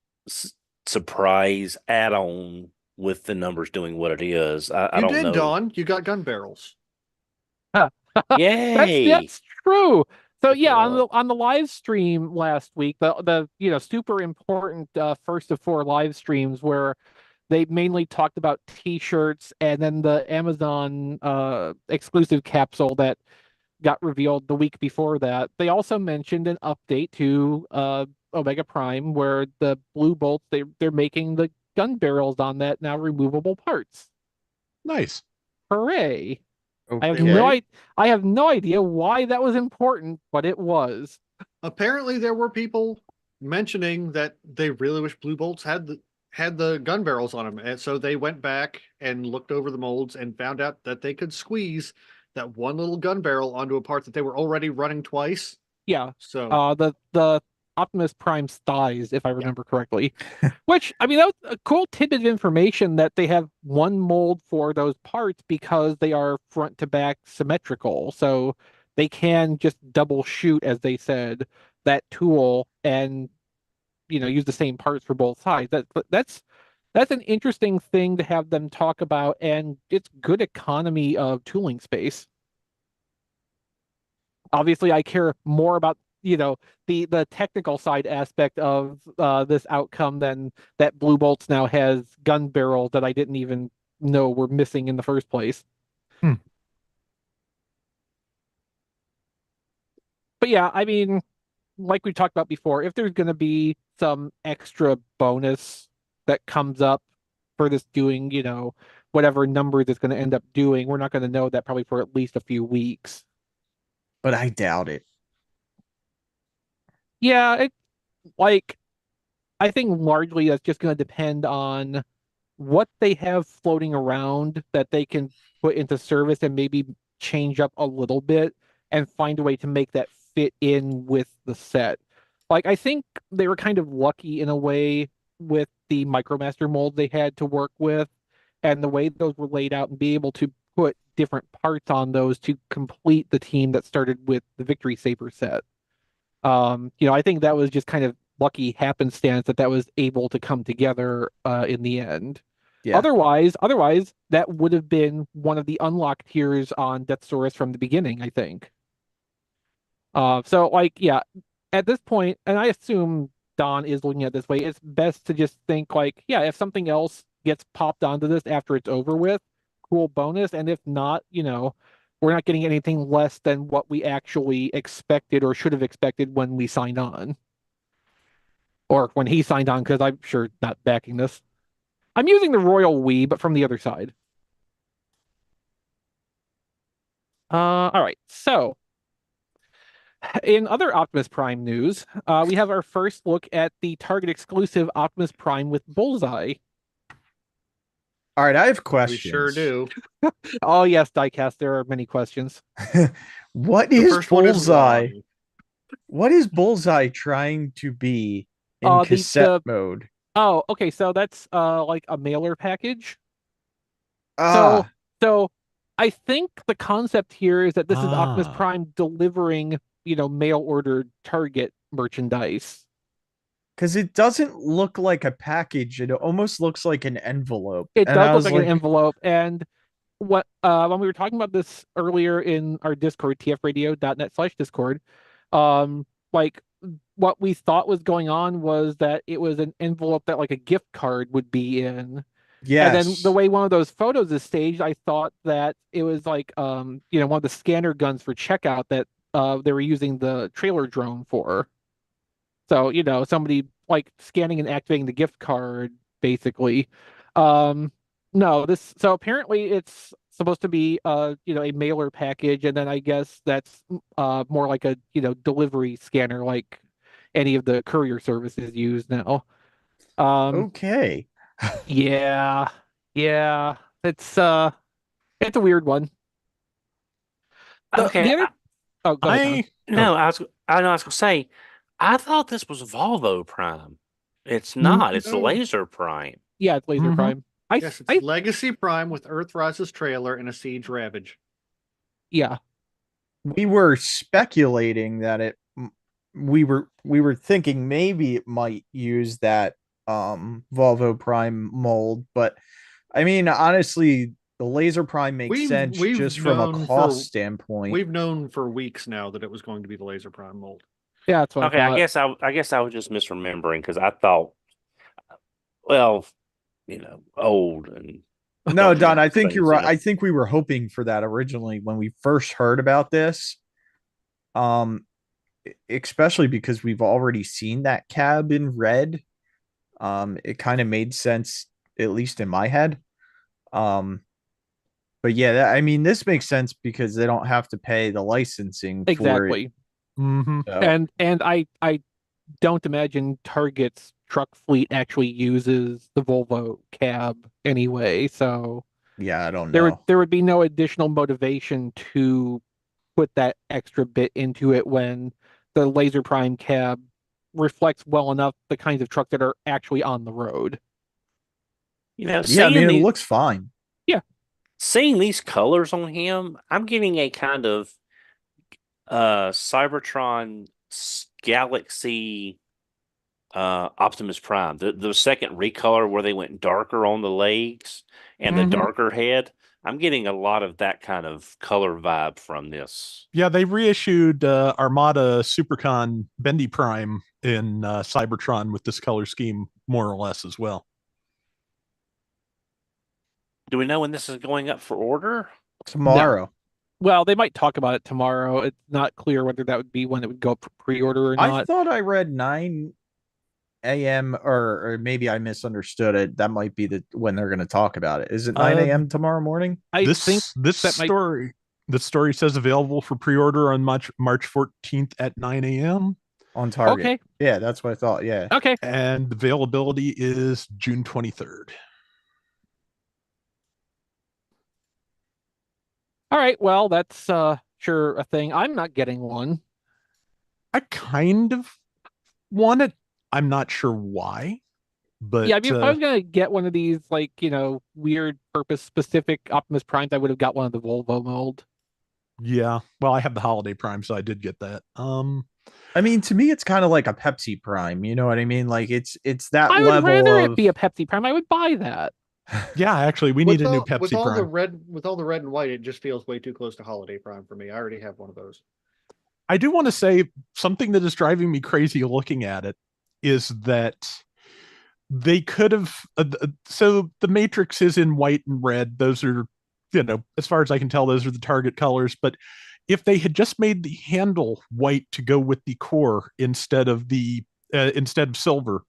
surprise add-on with the numbers doing what it is. I You don't did, know. Dawn. You got gun barrels. Yay! That's true. So Good yeah, job. on the live stream last week, the super important first of 4 live streams where they mainly talked about T-shirts and then the Amazon exclusive capsule that got revealed the week before that. They also mentioned an update to Omega Prime where the blue bolts they're making the gun barrels on that now removable parts. Nice. Hooray! I have Okay. I have no idea why that was important, but it was. Apparently, there were people mentioning that they really wish Blue Bolts had the gun barrels on them, and so they went back and looked over the molds and found out that they could squeeze that one little gun barrel onto a part that they were already running twice. Yeah. So The Optimus Prime's thighs, if I remember correctly. Which, I mean, that was a cool tidbit of information that they have one mold for those parts because they are front to back symmetrical. So they can just double shoot, as they said, that tool and use the same parts for both sides. That's an interesting thing to have them talk about, and it's good economy of tooling space. Obviously, I care more about the technical side aspect of this outcome than that Blue Bolts now has gun barrels that I didn't even know were missing in the first place. Hmm. But yeah, I mean, like we talked about before, if there's going to be some extra bonus that comes up for this doing, whatever numbers it's going to end up doing, we're not going to know that probably for at least a few weeks. But I doubt it. Yeah, like I think largely that's just going to depend on what they have floating around that they can put into service and maybe change up a little bit and find a way to make that fit in with the set. Like I think they were kind of lucky in a way with the Micromaster mold they had to work with and the way those were laid out and be able to put different parts on those to complete the team that started with the Victory Saber set. I think that was just kind of lucky happenstance that was able to come together in the end. Yeah. Otherwise, that would have been one of the unlocked tiers on Deathsaurus from the beginning, I think. So like, yeah, at this point, and I assume Don is looking at it this way, it's best to just think like, yeah, if something else gets popped onto this after it's over with, cool bonus, and if not, we're not getting anything less than what we actually expected or should have expected when we signed on. Or when he signed on, because I'm sure not backing this. I'm using the royal we, but from the other side. All right. So, in other Optimus Prime news, we have our first look at the Target exclusive Optimus Prime with Bullseye. All right, I have we questions. sure do. Oh yes, Diecast, there are many questions. What The is first one is Bullseye? why. What is Bullseye trying to be in cassette mode? Oh, okay, so that's like a mailer package. Ah, So I think the concept here is that this is Optimus Ah. Prime delivering, mail ordered Target merchandise. because it doesn't look like a package. It almost looks like an envelope. It And I does look was like an envelope. And what when we were talking about this earlier in our Discord, tfradio.net/Discord, like what we thought was going on was that it was an envelope that like a gift card would be in. And then yes. the way one of those photos is staged, I thought that it was like one of the scanner guns for checkout that they were using the trailer drone for. So, somebody like scanning and activating the gift card, basically. No, so apparently it's supposed to be a mailer package, and then I guess that's more like a delivery scanner like any of the courier services use now. Okay. Yeah. Yeah. It's a weird one. Okay. The other Oh, go ahead, Don. No, I know I was gonna say, I thought this was Volvo Prime. It's Mm, not. It's no. Laser Prime. Yeah, it's Laser Mhm. Prime. Yes, it's Legacy Prime with Earthrise's trailer and a Siege Ravage. Yeah. We were speculating that we were thinking maybe it might use that Volvo Prime mold, but I mean honestly the Laser Prime makes sense just from a cost standpoint. We've known for weeks now that it was going to be the Laser Prime mold. Yeah, that's what Okay, I I guess I was just misremembering because I thought, well, old and No, don't Don, remember I think you're things, right. I think we were hoping for that originally when we first heard about this. Especially because we've already seen that cab in red. It kind of made sense, at least in my head. But yeah, I mean, this makes sense because they don't have to pay the licensing for it. exactly. Mhm. So, And I don't imagine Target's truck fleet actually uses the Volvo cab anyway, so Yeah, I don't there would know. there would be no additional motivation to put that extra bit into it when the Laser Prime cab reflects well enough the kinds of trucks that are actually on the road. Yeah, I seeing mean, it these looks fine. seeing these colors on him, I'm getting a kind of Cybertron Galaxy Optimus Prime. The second recolor where they went darker on the legs and the Mhm. darker head. I'm getting a lot of that kind of color vibe from this. Yeah, they reissued Armada Supercon Bendy Prime in Cybertron with this color scheme, more or less, as well. Do we know when this is going up for order? Tomorrow. Well, they might talk about it tomorrow. It's not clear whether that would be when it would go up for pre-order or I not. thought I read 9 a.m. or maybe I misunderstood it. That might be the when they're going to talk about it. Is it 9 a.m. tomorrow morning? I think This that might story this story says available for pre-order on March 14th at 9 a.m. On Target. Okay. Yeah, that's what I thought. Yeah. Okay. and availability is June 23rd. All right. Well, that's sure a thing. I'm not getting one. I kind of want it. I'm not sure why, but Yeah, I mean, if I was gonna get one of these, like, weird purpose specific Optimus Primes, I would have got one of the Volvo mold. yeah. Well, I have the Holiday Prime, so I did get that. I mean, to me, it's kind of like a Pepsi Prime. You know what I mean? Like it's that I would level rather it of be a Pepsi Prime. I would buy that. Yeah, actually, we need a new Pepsi Prime. With all the red and white, it just feels way too close to Holiday Prime for me. I already have one of those. I do want to say something that is driving me crazy looking at it is that they could have. So the Matrix is in white and red. Those are, as far as I can tell, those are the target colors. But if they had just made the handle white to go with the core instead of silver,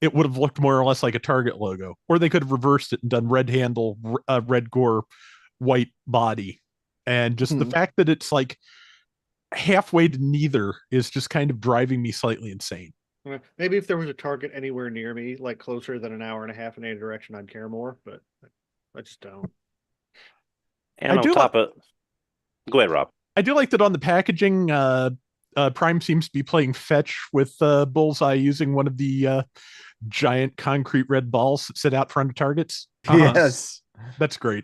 it would have looked more or less like a Target logo. Or they could have reversed it and done red handle, red core, white body. And just the Hmm. fact that it's like halfway to neither is just kind of driving me slightly insane. Maybe if there was a Target anywhere near me, like closer than an hour and a half in any direction, I'd care more, but I just don't. And I on do top of, go ahead, Rob. I do like that on the packaging. Prime seems to be playing fetch with Bullseye using one of the giant concrete red balls that sit out front of targets. yes. That's great.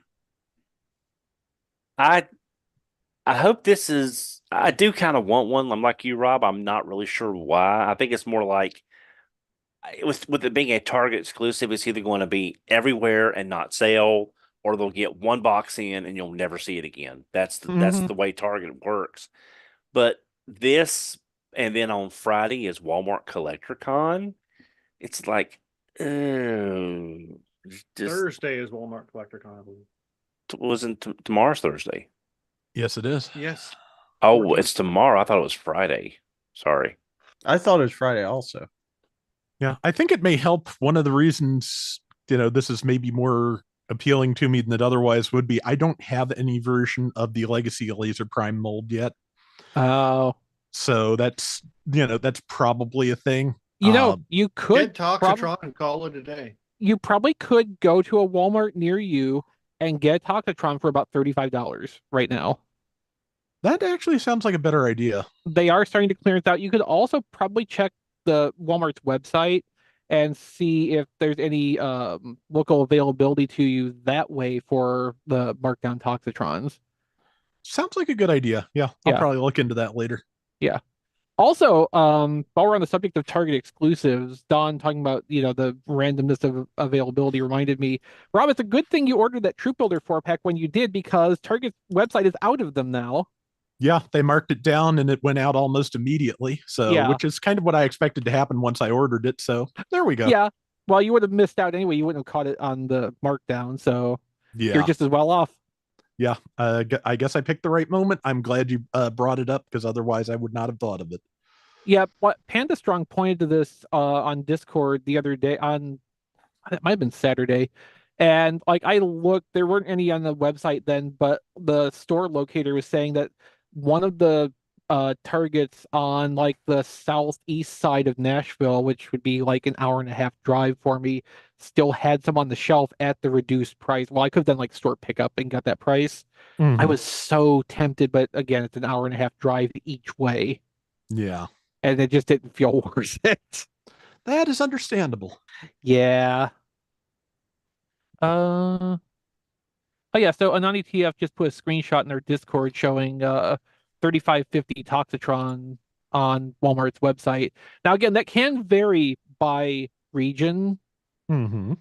I I hope this is. I do kind of want one. I'm like you, Rob. I'm not really sure why. I think it's more like with it being a Target exclusive, it's either going to be everywhere and not sale, or they'll get one box in and you'll never see it again. That's Mhm. the way Target works. But this, and then on Friday is Walmart Collector Con. It's like, oh, just Thursday is Walmart Collector Con, I believe. wasn't tomorrow's Thursday. Yes, it is. Yes. Oh, 14th. it's tomorrow. I thought it was Friday. Sorry. I thought it was Friday also. Yeah, I think it may help. One of the reasons, this is maybe more appealing to me than it otherwise would be. I don't have any version of the Legacy Laser Prime mold yet. Oh, So that's probably a thing. you could Get Toxitron and call it a day. you probably could go to a Walmart near you and get a Toxitron for about $35 right now. That actually sounds like a better idea. They are starting to clearance out. You could also probably check the Walmart's website and see if there's any local availability to you that way for the markdown Toxitrons. Sounds like a good idea. Yeah, I'll Yeah. probably look into that later. Yeah. Also, while we're on the subject of Target exclusives, Don talking about, the randomness of availability reminded me, Rob, it's a good thing you ordered that Troop Builder 4-pack when you did, because Target's website is out of them now. Yeah, they marked it down and it went out almost immediately. So, Yeah. which is kind of what I expected to happen once I ordered it. So there we go. Yeah. Well, you would have missed out anyway. You wouldn't have caught it on the markdown, so you're Yeah. just as well off. Yeah. I guess I picked the right moment. I'm glad you brought it up because otherwise I would not have thought of it. Yeah, what Panda Strong pointed to this on Discord the other day, on it might have been Saturday. And like I looked, there weren't any on the website then, but the store locator was saying that one of the Targets on like the southeast side of Nashville, which would be like an hour and a half drive for me, still had some on the shelf at the reduced price. Well, I could have done like store pickup and got that price. I Mhm. was so tempted, but again, it's an hour and a half drive each way, Yeah, and it just didn't feel worth it. that is understandable. Yeah. Uh, oh yeah, so Anon ETF just put a screenshot in their Discord showing 3550 Toxitron on Walmart's website. Now again, that can vary by region Hmm.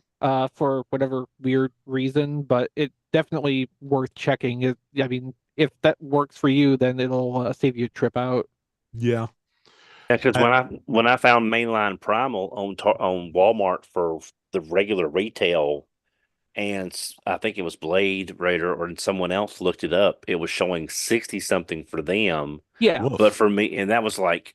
for whatever weird reason, but it definitely worth checking. I mean, if that works for you, then it'll save you a trip out. Yeah. Because I, when I found mainline primal on Walmart for the regular retail, and I think it was Blade Raider or someone else looked it up, it was showing 60 something for them, Yeah. but woof. for me, and that was like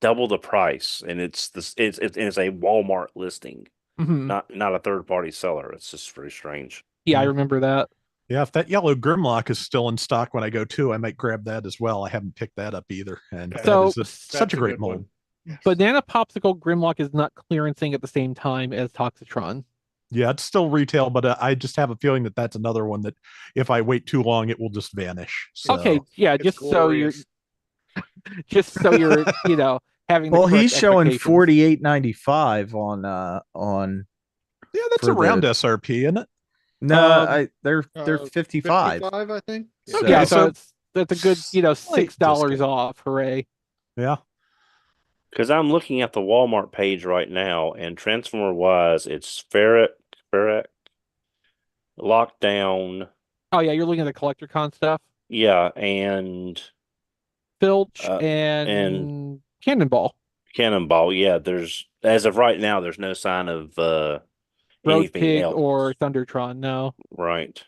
double the price, and it's a Walmart listing, Hmm. not a third party seller. It's just very strange. Yeah, I Mm. remember that. Yeah, if that yellow Grimlock is still in stock when I go too, I might grab that as well. I haven't picked that up either, and Okay. that So is such a great good mold. one. Yes. Banana Popsicle Grimlock is not clearancing at the same time as Toxitron. Yeah, it's still retail, but I just have a feeling that that's another one that if I wait too long, it will just vanish. Okay, So yeah, It's just glorious. so you're, having the Well, correct he's showing expectations. 48.95 on yeah, that's for around the SRP, isn't it? no, Um, they're 55. 55, I think. So yeah, Okay, so so it's that's a good, slight $6 discount. off. Hooray. Yeah. Because I'm looking at the Walmart page right now, and Transformer wise, it's Ferret, Lockdown, Oh yeah, you're looking at the collector con stuff. yeah, and Filch uh, and and Cannonball. Cannonball. Yeah, there's as of right now, there's no sign of Road anything Pig or else. Thundertron. No. Right.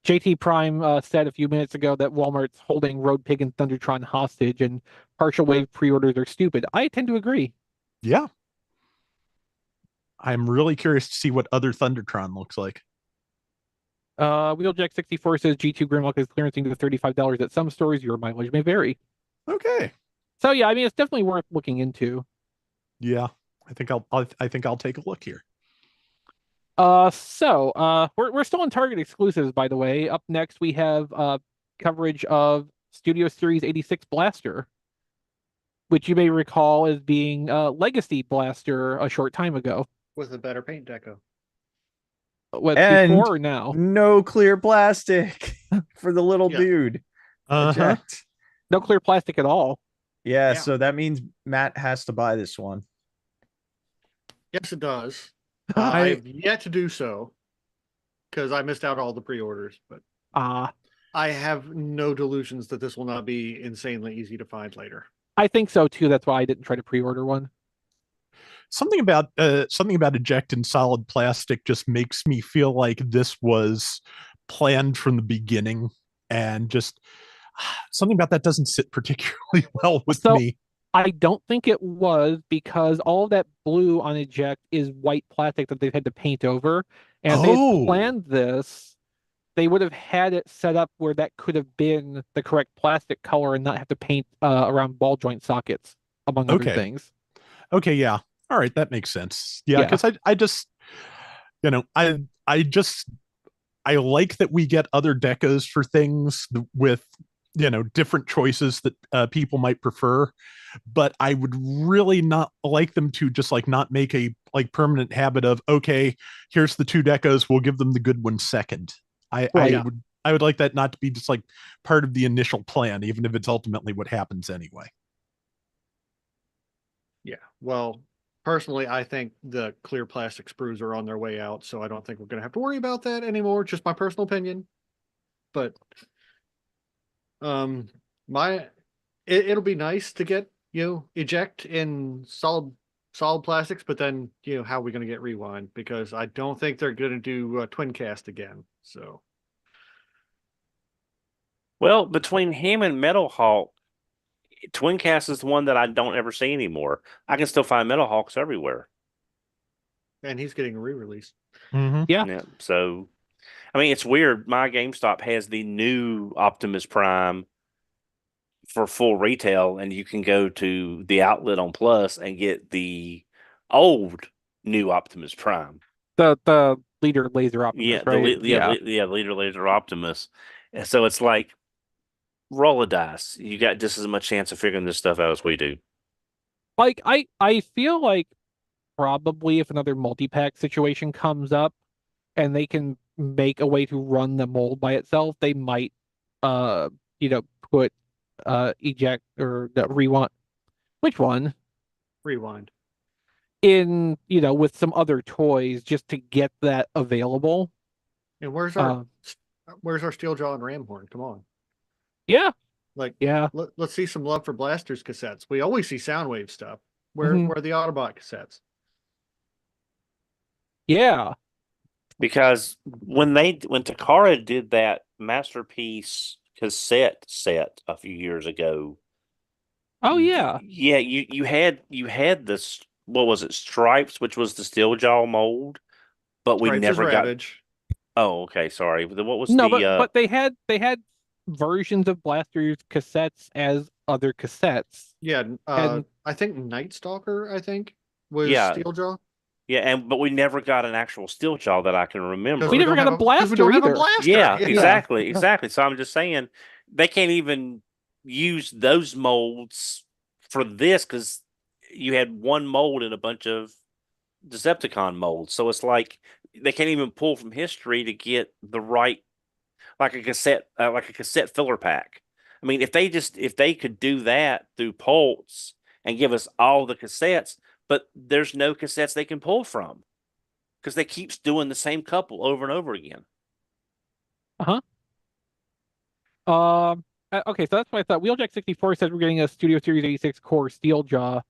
JT Prime said a few minutes ago that Walmart's holding Road Pig and Thundertron hostage and partial wave pre-orders are stupid. I tend to agree. Yeah. I'm really curious to see what other Thundertron looks like. Wheeljack 64 says G2 Grimlock is clearancing to $35 at some stores. Your mileage may vary. Okay. So yeah, I mean it's definitely worth looking into. Yeah. I think I'll take a look here. We're still on Target exclusives, by the way. Up next we have coverage of Studio Series 86 Blaster, which you may recall as being Legacy Blaster a short time ago. With a better paint deco. What, and before or now? no clear plastic for the little Yeah. dude. Uh-huh. Eject. No clear plastic at all. Yeah, Yeah. so that means Matt has to buy this one. Yes, it does. I I've yet to do so because I missed out all the pre-orders, but Uh, I have no delusions that this will not be insanely easy to find later. I think so too. That's why I didn't try to pre-order one. something about eject in solid plastic just makes me feel like this was planned from the beginning, and just something about that doesn't sit particularly well with So me. I don't think it was because all of that blue on eject is white plastic that they've had to paint over. And if they had Oh, planned this, they would have had it set up where that could have been the correct plastic color and not have to paint around ball joint sockets, among other okay. things. Okay, yeah. All right, that makes sense. Yeah, Yeah. because I just, I just I like that we get other decos for things with different choices that people might prefer, but I would really not like them to just like not make a like permanent habit of, okay, here's the two decos, we'll give them the good one second. Right. I would like that not to be just like part of the initial plan, even if it's ultimately what happens anyway. Yeah. Well, personally, I think the clear plastic sprues are on their way out, so I don't think we're going to have to worry about that anymore. Just my personal opinion. But my it'll be nice to get, eject in solid plastics, but then, how are we going to get rewind? Because I don't think they're going to do twin cast again. So Well, between him and Metal Hawk, Twin Cast is the one that I don't ever see anymore. I can still find Metal Hawks everywhere. and he's getting a re-release. Mm-hmm. Yeah. Yeah. So, I mean, it's weird. My GameStop has the new Optimus Prime for full retail, and you can go to the outlet on Plus and get the old new Optimus Prime. The leader laser Optimus, Yeah, right? Leader Laser Optimus. And so it's like roll a dice. You got just as much chance of figuring this stuff out as we do. Like I feel like probably if another multi-pack situation comes up and they can make a way to run the mold by itself, they might uh put eject or the rewind, which one, Rewind. in with some other toys just to get that available. And where's Uh, our Steeljaw and Ramhorn? Come on. yeah, Like, yeah. let's see some love for Blasters cassettes. We always see Soundwave stuff. Where Mhm. where are the Autobot cassettes? Yeah. Because when Takara did that Masterpiece cassette set a few years ago, Oh yeah. yeah, you had this, what was it, Stripes, which was the Steeljaw mold, but we Stripes is never got. Ravage. Oh, okay, sorry. What was No, the but they had versions of Blasters cassettes as other cassettes. Yeah, And I think Night Stalker, was Yeah. Steeljaw. Yeah, but we never got an actual Steeljaw that I can remember. We never got a because we blaster don't have a either. blaster. Yeah, exactly. So I'm just saying they can't even use those molds for this because you had one mold in a bunch of Decepticon molds. So it's like they can't even pull from history to get the right, like a cassette filler pack. I mean, if they could do that through Pulse and give us all the cassettes, but there's no cassettes they can pull from because they keeps doing the same couple over and over again. Okay, so that's what I thought. Wheeljack 64 says we're getting a Studio Series 86 core Steeljaw.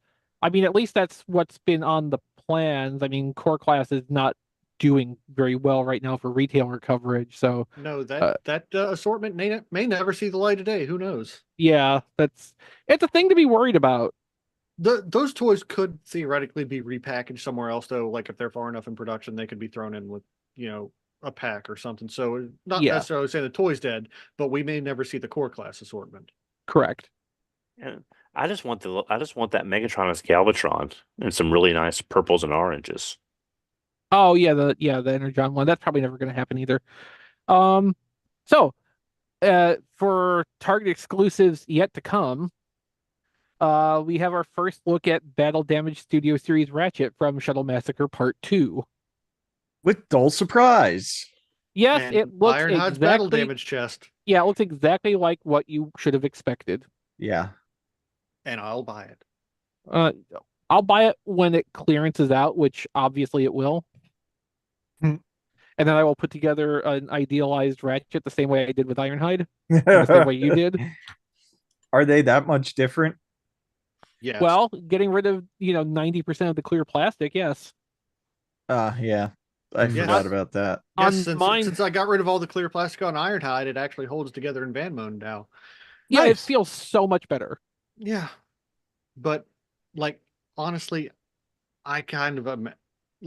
I mean, at least that's what's been on the plans. I mean, core class is not doing very well right now for retailer coverage. So No, that assortment may never see the light of day. Who knows? yeah, it's a thing to be worried about. Those toys could theoretically be repackaged somewhere else, though. Like if they're far enough in production, they could be thrown in with a pack or something. So not Yeah. necessarily saying the toy's dead, but we may never see the core class assortment. Correct. And I just want that Megatron as Galvatron and some really nice purples and oranges. Oh yeah, the Energon one. That's probably never going to happen either. So for Target exclusives yet to come, we have our first look at Battle Damage Studio Series Ratchet from Shuttle Massacre Part 2. With dull surprise. Yes, And it looks Ironhide's exactly. battle damage chest, Yeah, it looks exactly like what you should have expected. Yeah. and I'll buy it. I'll buy it when it clearances out, which obviously it will. Hmm. And then I will put together an idealized Ratchet the same way I did with Ironhide, the same way you did. Are they that much different? Yes. Well, getting rid of 90% of the clear plastic, yes. Yeah. I Yes. forgot about that. yes, on mine- since I got rid of all the clear plastic on Ironhide, it actually holds together in van mode now. Yeah, it Nice. feels so much better. Yeah, but like honestly, I kind of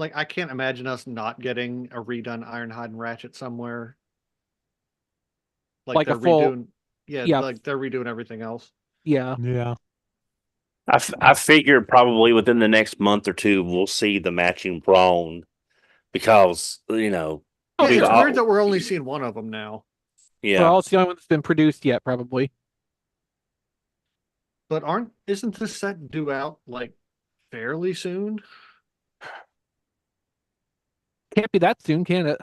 I can't imagine us not getting a redone Ironhide and Ratchet somewhere. Like a they're full- redoing, yeah, yeah. like they're redoing everything else. Yeah. Yeah. I figured probably within the next month or two we'll see the matching Brawn because Oh, It's yeah. weird that we're only seeing one of them now. Yeah. Well, it's the only one that's been produced yet, probably. But isn't this set due out like fairly soon? Can't be that soon, can it?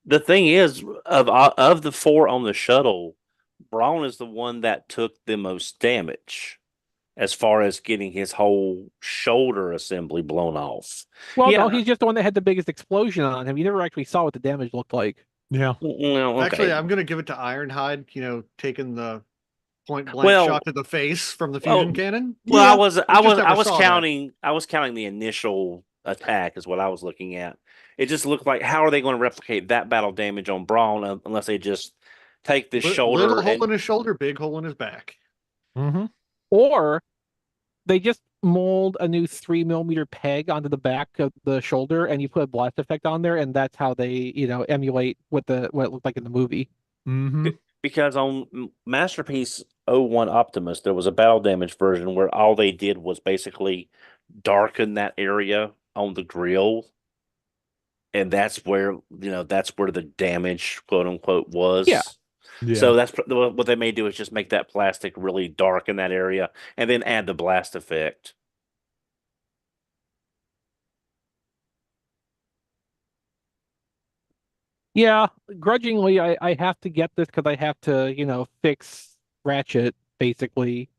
The thing is, of the four on the shuttle, Braun is the one that took the most damage as far as getting his whole shoulder assembly blown off. Well, Yeah. no, he's just the one that had the biggest explosion on him. You never actually saw what the damage looked like. Yeah. Well, Actually, okay. I'm gonna give it to Ironhide. Taking the point blank Well- shot to the face from the fusion cannon. Well, Yeah, I was never saw that. counting the initial attack is what I was looking at. It just looked like how are they going to replicate that battle damage on Braun unless they just take this shoulder Little hole and in his shoulder, big hole in his back. Mm-hmm. Or they just mold a new 3mm peg onto the back of the shoulder and you put a blast effect on there, and that's how they, emulate what it looked like in the movie. Mm-hmm. Because on Masterpiece '01 Optimus, there was a battle damage version where all they did was basically darken that area on the grill, and that's where the damage, quote unquote, Yeah. was. Yeah. So that's what they may do is just make that plastic really dark in that area, and then add the blast effect. Yeah, grudgingly, I have to get this because I have to, fix Ratchet basically.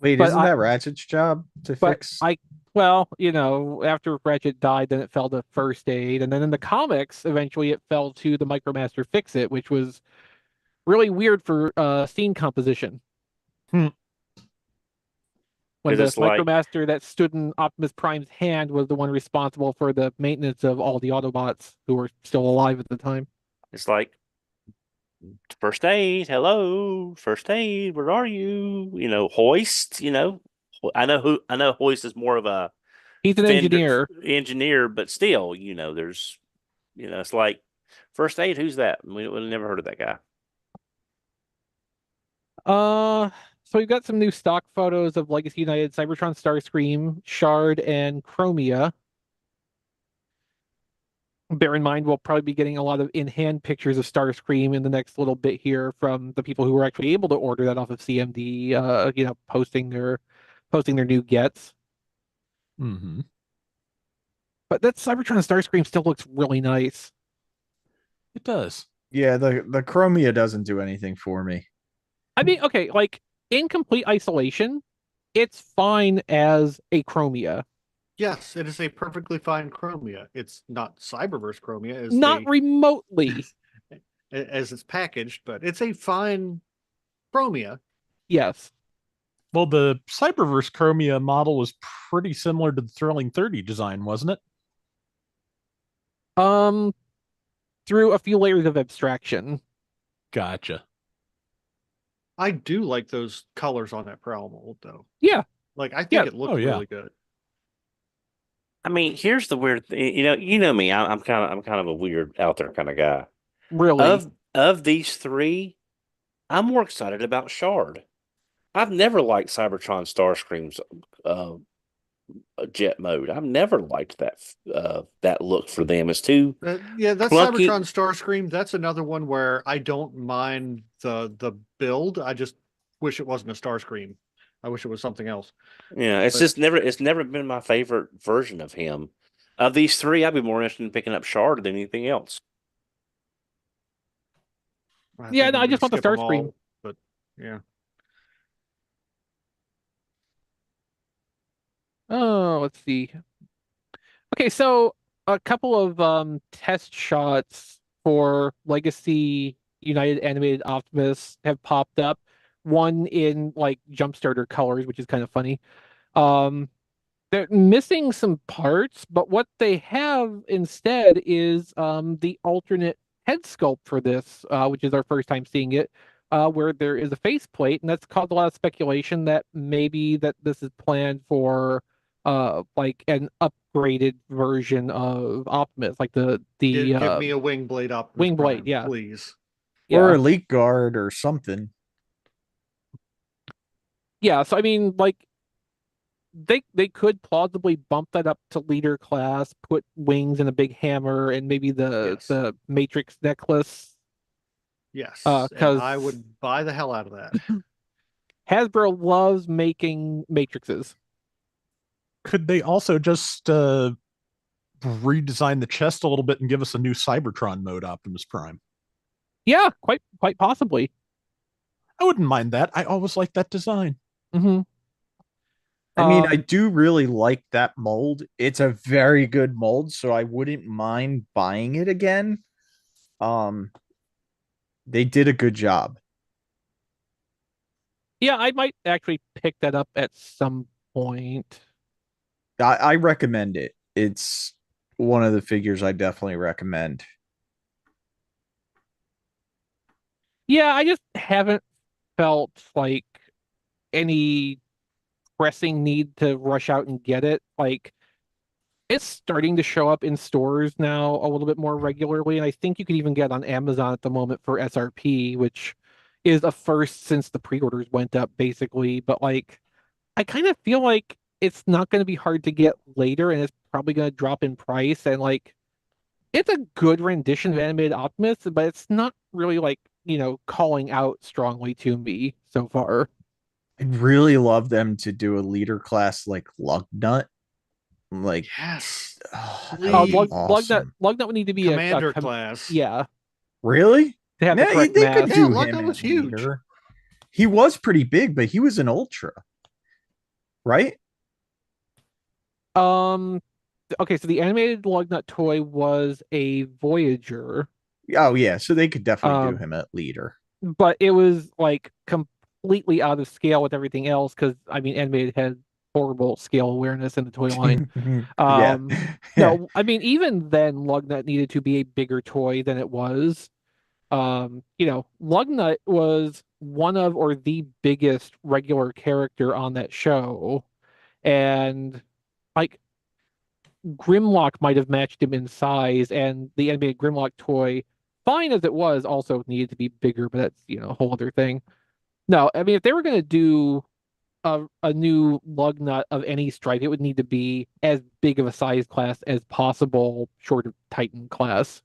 Wait, But isn't I, that Ratchet's job to but fix? I, well, after Ratchet died, then it fell to First Aid, and then in the comics, eventually it fell to the Micromaster Fix It, which was really weird for scene composition. Hmm. When 'Cause the it's like Micromaster that stood in Optimus Prime's hand was the one responsible for the maintenance of all the Autobots who were still alive at the time. it's like First Aid, hello, First Aid, where are you? Hoist. I know Hoist is more of a He's an vendor engineer. engineer, but still, there's it's like First Aid. Who's that? We never heard of that guy. So we've got some new stock photos of Legacy United, Cybertron, Starscream, Shard, and Chromia. Bear in mind, we'll probably be getting a lot of in-hand pictures of Starscream in the next little bit here from the people who were actually able to order that off of CMD. Posting their new gets. Mm-hmm. But that Cybertron Starscream still looks really nice. It does. Yeah, the Chromia doesn't do anything for me. I mean, okay, like in complete isolation, it's fine as a Chromia. Yes, it is a perfectly fine Chromia. It's not Cyberverse Chromia Not remotely. as it's packaged, but it's a fine Chromia. Yes. Well, the Cyberverse Chromia model was pretty similar to the Thrilling 30 design, wasn't it? Um, through a few layers of abstraction. Gotcha. I do like those colors on that Prowl mold, though. Yeah. Like I Yeah. think it looks Oh, yeah. really good. I mean, here's the weird thing. You know me. I'm kind of a weird out there kind of guy. Really. Of these three, I'm more excited about Shard. I've never liked Cybertron Starscream's jet mode. I've never liked that look for them. It's too Yeah, that's clunky. Cybertron Starscream. That's another one where I don't mind the build. I just wish it wasn't a Starscream. I wish it was something else. Yeah, But it's never been my favorite version of him. Of these three, I'd be more interested in picking up Shard than anything else. Yeah, think no, I'm I gonna just want the skip 'em Starscream. all, but yeah. Oh, let's see. Okay, so a couple of test shots for Legacy United Animated Optimus have popped up. One in like Jumpstarter colors, which is kind of funny. Um, they're missing some parts, but what they have instead is the alternate head sculpt for this, which is our first time seeing it, where there is a faceplate, and that's caused a lot of speculation that maybe that this is planned for like an upgraded version of Optimus, like Give me a wing blade Optimus wing blade, Prime, yeah. please. Or Yeah. a leak guard or something. Yeah, so I mean, like they could plausibly bump that up to leader class, put wings and a big hammer, and maybe Yes. the Matrix necklace. Yes, and Because I would buy the hell out of that. Hasbro loves making matrices. Could they also just redesign the chest a little bit and give us a new Cybertron mode Optimus Prime? Yeah, quite possibly. I wouldn't mind that. I always liked that design. Mm-hmm. I mean, I do really like that mold. It's a very good mold, so I wouldn't mind buying it again. They did a good job. Yeah, I might actually pick that up at some point. I recommend it. It's one of the figures I definitely recommend. Yeah, I just haven't felt like any pressing need to rush out and get it. Like It's starting to show up in stores now a little bit more regularly, and I think you can even get it on Amazon at the moment for SRP, which is a first since the pre-orders went up, basically. But like, I kind of feel like it's not going to be hard to get later, and it's probably going to drop in price. And like, it's a good rendition of animated Optimus, but it's not really like, calling out strongly to me so far. I'd really love them to do a leader class like Lugnut. Like, Yes. that'd be Please. awesome. Lugnut would need to be Commander class. yeah, Really? to have the Yeah, correct they could mass. Yeah, do Lugnut him was as huge. leader. He was pretty big, but he was an ultra, right? Um, okay, so the animated Lugnut toy was a Voyager, Oh yeah, so they could definitely do um, him at leader. but it was like completely out of scale with everything else because I mean, animated had horrible scale awareness in the toy line. Yeah, Um, yeah. no, I mean, even then, Lugnut needed to be a bigger toy than it was. Lugnut was one of or the biggest regular character on that show, and like Grimlock might have matched him in size, and the animated Grimlock toy, fine as it was, also needed to be bigger, but that's, a whole other thing. No, I mean, if they were going to do a new Lugnut of any stripe, it would need to be as big of a size class as possible, short of Titan class.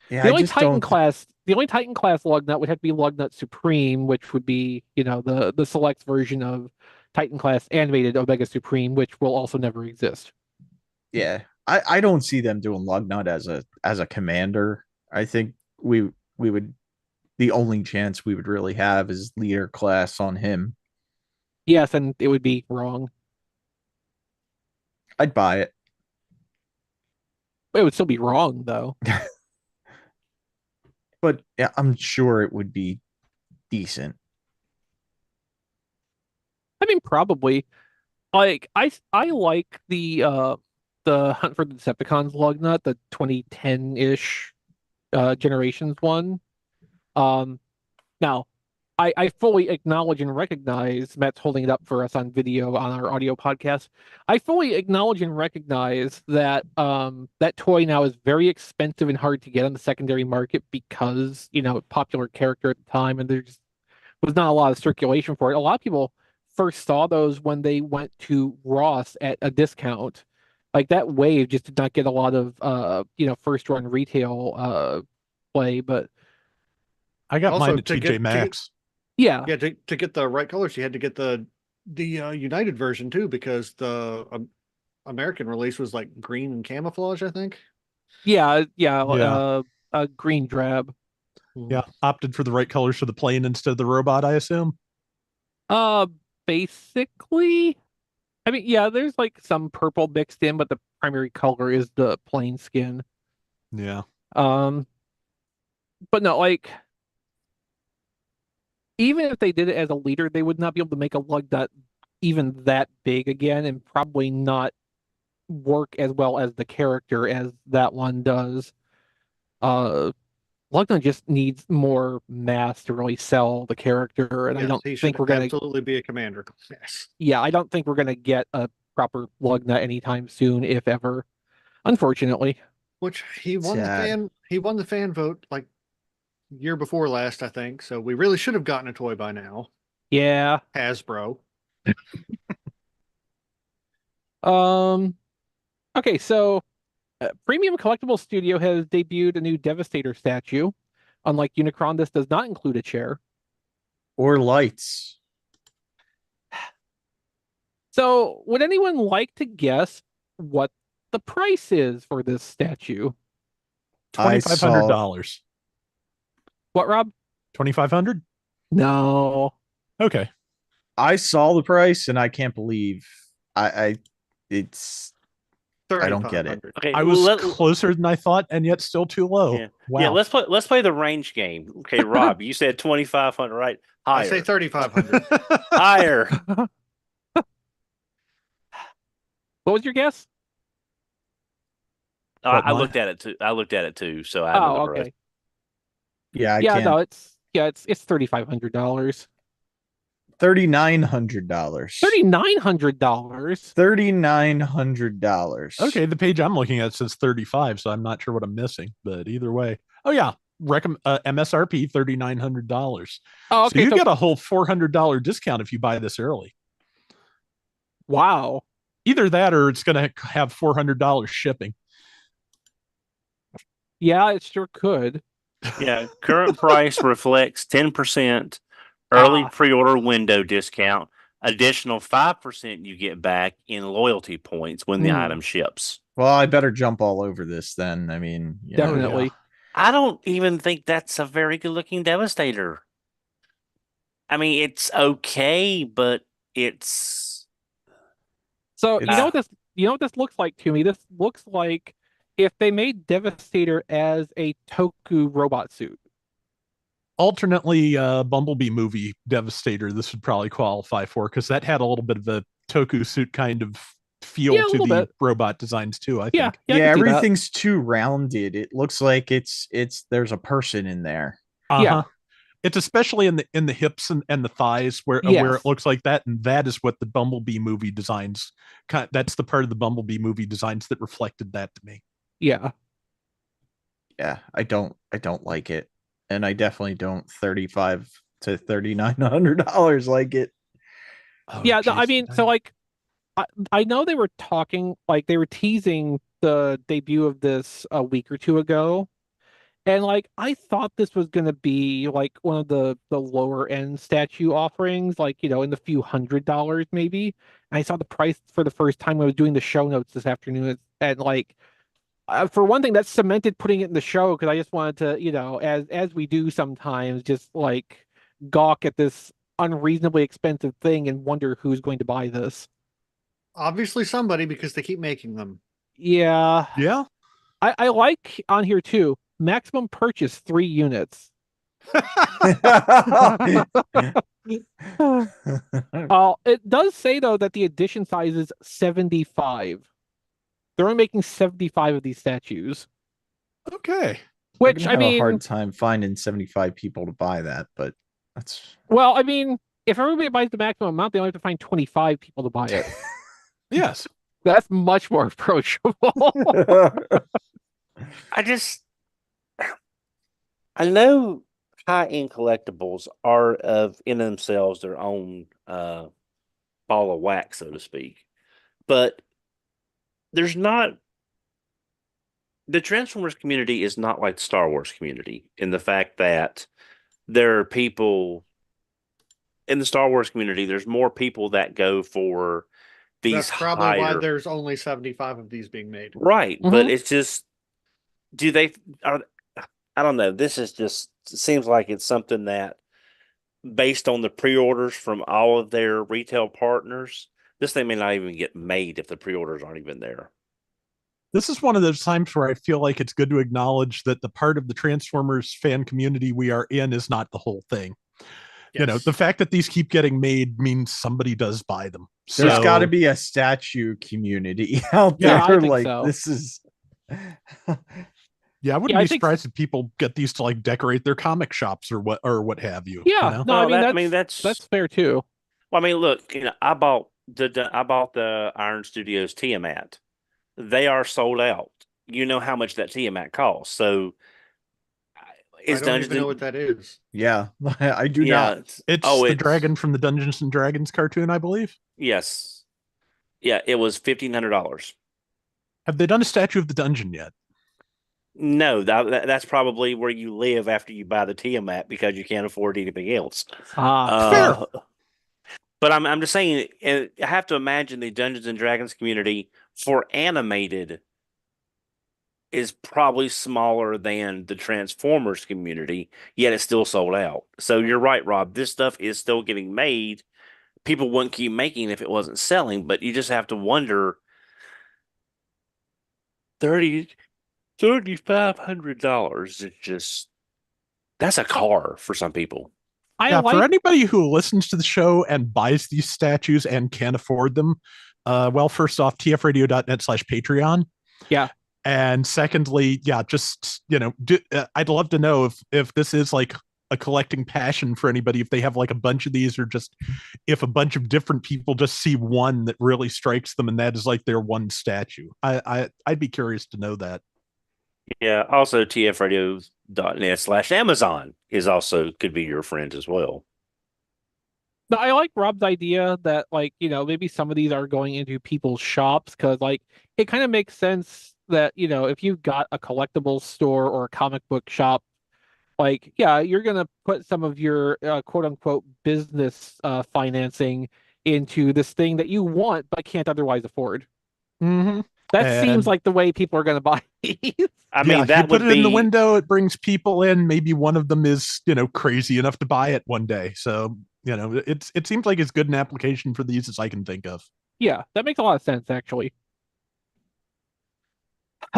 Yeah, The I only just Titan don't. class, the only Titan class Lugnut would have to be Lugnut Supreme, which would be, the select version of Titan class animated Omega Supreme, which will also never exist. Yeah, I don't see them doing Lugnut as a commander. I think we would the only chance we would really have is leader class on him. Yes, and it would be wrong. I'd buy it. It would still be wrong, though. But yeah, I'm sure it would be decent. I mean, probably. Like, I like the Hunt for the Decepticons Lugnut, the 2010-ish generations one. Um, Now, I fully acknowledge and recognize Matt's holding it up for us on video on our audio podcast. I fully acknowledge and recognize that that toy now is very expensive and hard to get on the secondary market because, popular character at the time and there just was not a lot of circulation for it. A lot of people first saw those when they went to Ross at a discount. Like that wave just did not get a lot of first run retail play, but I got Also, mine at TJ Maxx. yeah. to get the right colors, you had to get the United version too, because the American release was like green and camouflage, I think. Yeah, Yeah. green drab. Yeah, opted for the right colors for the plane instead of the robot, I assume. Uh, Basically, I mean, yeah, there's like some purple mixed in, but the primary color is the plain skin. Yeah. Um, but no, like, even if they did it as a leader, they would not be able to make a lug that even that big again, and probably not work as well as the character as that one does. Uh, Lugna just needs more mass to really sell the character, and I Yes, don't he think should we're gonna. absolutely be a commander. Yes. Yeah, I don't think we're gonna get a proper Lugna anytime soon, if ever. Unfortunately. Which he won Sad. the fan vote like year before last, I think. So we really should have gotten a toy by now. Yeah. Hasbro. Um. Okay, so Premium Collectible Studio has debuted a new Devastator statue. Unlike Unicron, this does not include a chair. Or lights. So, would anyone like to guess what the price is for this statue? I saw $2,500. What, Rob? 2,500? No. Okay. I saw the price and I can't believe I it's I don't get it. 3,500. Okay, I was let- closer than I thought, and yet still too low. Yeah. Wow. Yeah, let's play the range game. Okay, Rob, you said 2,500, right? Higher. I say 3,500. Higher. What was your guess? What, I mine? looked at it too. I looked at it too. So I know Oh, the rest. okay. Yeah, I Yeah, can't. no, it's $3,500. $3,900. $3,900. $3,900. Okay, the page I'm looking at says 35, so I'm not sure what I'm missing. But either way, oh yeah, MSRP $3,900. Oh, So okay. you So get a whole $400 discount if you buy this early. wow. Either that, or it's going to have $400 shipping. Yeah, it sure could. Yeah, current price reflects 10% early Ah. pre-order window discount. Additional 5% you get back in loyalty points when the item ships. Well, I better jump all over this then. I mean, you know, Definitely. I don't even think that's a very good looking Devastator. I mean, it's okay, but it's So It's- you know what this looks like to me? This looks like if they made Devastator as a Toku robot suit. alternately Bumblebee movie Devastator, this would probably qualify for, because that had a little bit of a Toku suit kind of feel Yeah, a to little the bit. robot designs too, I Yeah, think. yeah, I yeah, can see that. everything's too rounded. It looks like it's there's a person in there. Uh-huh. It's especially in the hips and the thighs where Yes. it looks like that, and that is what the Bumblebee movie designs. That's the part of the Bumblebee movie designs that reflected that to me. Yeah. Yeah, I don't like it. And I definitely don't $3,500 to $3,900 like it. Oh, Yeah, no, I geez, mean, did so like I know they were talking, like they were teasing the debut of this a week or two ago. And like I thought this was gonna be like one of the lower end statue offerings, like in the few $100 maybe. And I saw the price for the first time when I was doing the show notes this afternoon, and like for one thing, that cemented putting it in the show because I just wanted to, as we do sometimes, just like gawk at this unreasonably expensive thing and wonder who's going to buy this. Obviously somebody, because they keep making them. Yeah, Yeah. I like on here too. Maximum purchase 3 units. It does say though that the edition size is 75. They're only making 75 of these statues, Okay. We're which gonna I have a mean, hard time finding 75 people to buy that, but that's well, I mean, if everybody buys the maximum amount, they only have to find 25 people to buy it. Yes. That's much more approachable. I know high-end collectibles are in themselves their own ball of wax, so to speak. But there's not the Transformers community is not like the Star Wars community in the fact that there are people in the Star Wars community, there's more people that go for these That's probably why higher there's only 75 of these being made. right, but Mhm. it's just I don't know. This is just seems like it's something that based on the pre-orders from all of their retail partners, this thing may not even get made if the pre-orders aren't even there. This is one of those times where I feel like it's good to acknowledge that the part of the Transformers fan community we are in is not the whole thing. Yes. The fact that these keep getting made means somebody does buy them. there's So- got to be a statue community out there. Yeah, I think like so. this is Yeah, I wouldn't Yeah, I be think- surprised if people get these to like decorate their comic shops or what have you. Yeah, you know? no, I Well, mean that's fair too. Well, I mean, look, I bought the Iron Studios Tiamat. They are sold out. You know how much that Tiamat costs. So I don't even know what that is. yeah, I do yeah, not. It's the dragon from the Dungeons and Dragons cartoon, I believe. Yes. Yeah, it was $1,500. Have they done a statue of the dungeon yet? No, that's probably where you live after you buy the Tiamat because you can't afford anything else. Ah, But I'm just saying, I have to imagine the Dungeons and Dragons community for animated is probably smaller than the Transformers community, yet it's still sold out. So you're right, Rob. This stuff is still getting made. People wouldn't keep making it if it wasn't selling, but you just have to wonder $3,500 is just that's a car for some people. For anybody who listens to the show and buys these statues and can't afford them, well, first off, tfradio.net/Patreon. Yeah. And secondly, yeah, just I'd love to know if this is like a collecting passion for anybody if they have like a bunch of these, or just if a bunch of different people just see one that really strikes them and that is like their one statue. I'd be curious to know that. Yeah. Also, tfradio.net/Amazon is also could be your friend as well. But I like Rob's idea that, like, maybe some of these are going into people's shops because, like, it kind of makes sense that, if you've got a collectibles store or a comic book shop, like, yeah, you're gonna put some of your quote unquote business financing into this thing that you want but can't otherwise afford. Mm-hmm. That seems And like the way people are gonna buy these. I yeah, mean, that you put would it in the be window, it brings people in. Maybe one of them is, crazy enough to buy it one day. So, it seems like it's good an application for these as I can think of. Yeah, that makes a lot of sense actually.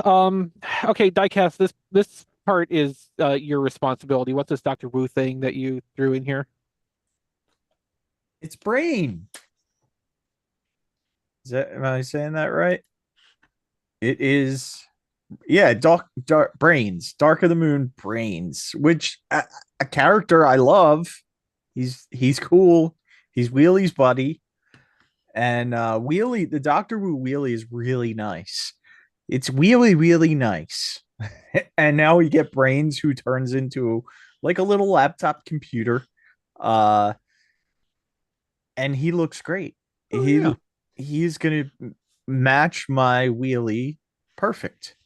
Um, okay, Diecast, this part is your responsibility. What's this Dr. Wu thing that you threw in here? It's brain. Am I saying that right? It is, yeah, dark brains, Dark of the Moon brains, which a character I love. He's cool. He's Wheelie's buddy, and Wheelie, the Doctor Wu Wheelie is really nice. It's really nice. And now we get brains who turns into like a little laptop computer, uh, and he looks great. Oh, yeah. He's gonna match my Wheelie perfect.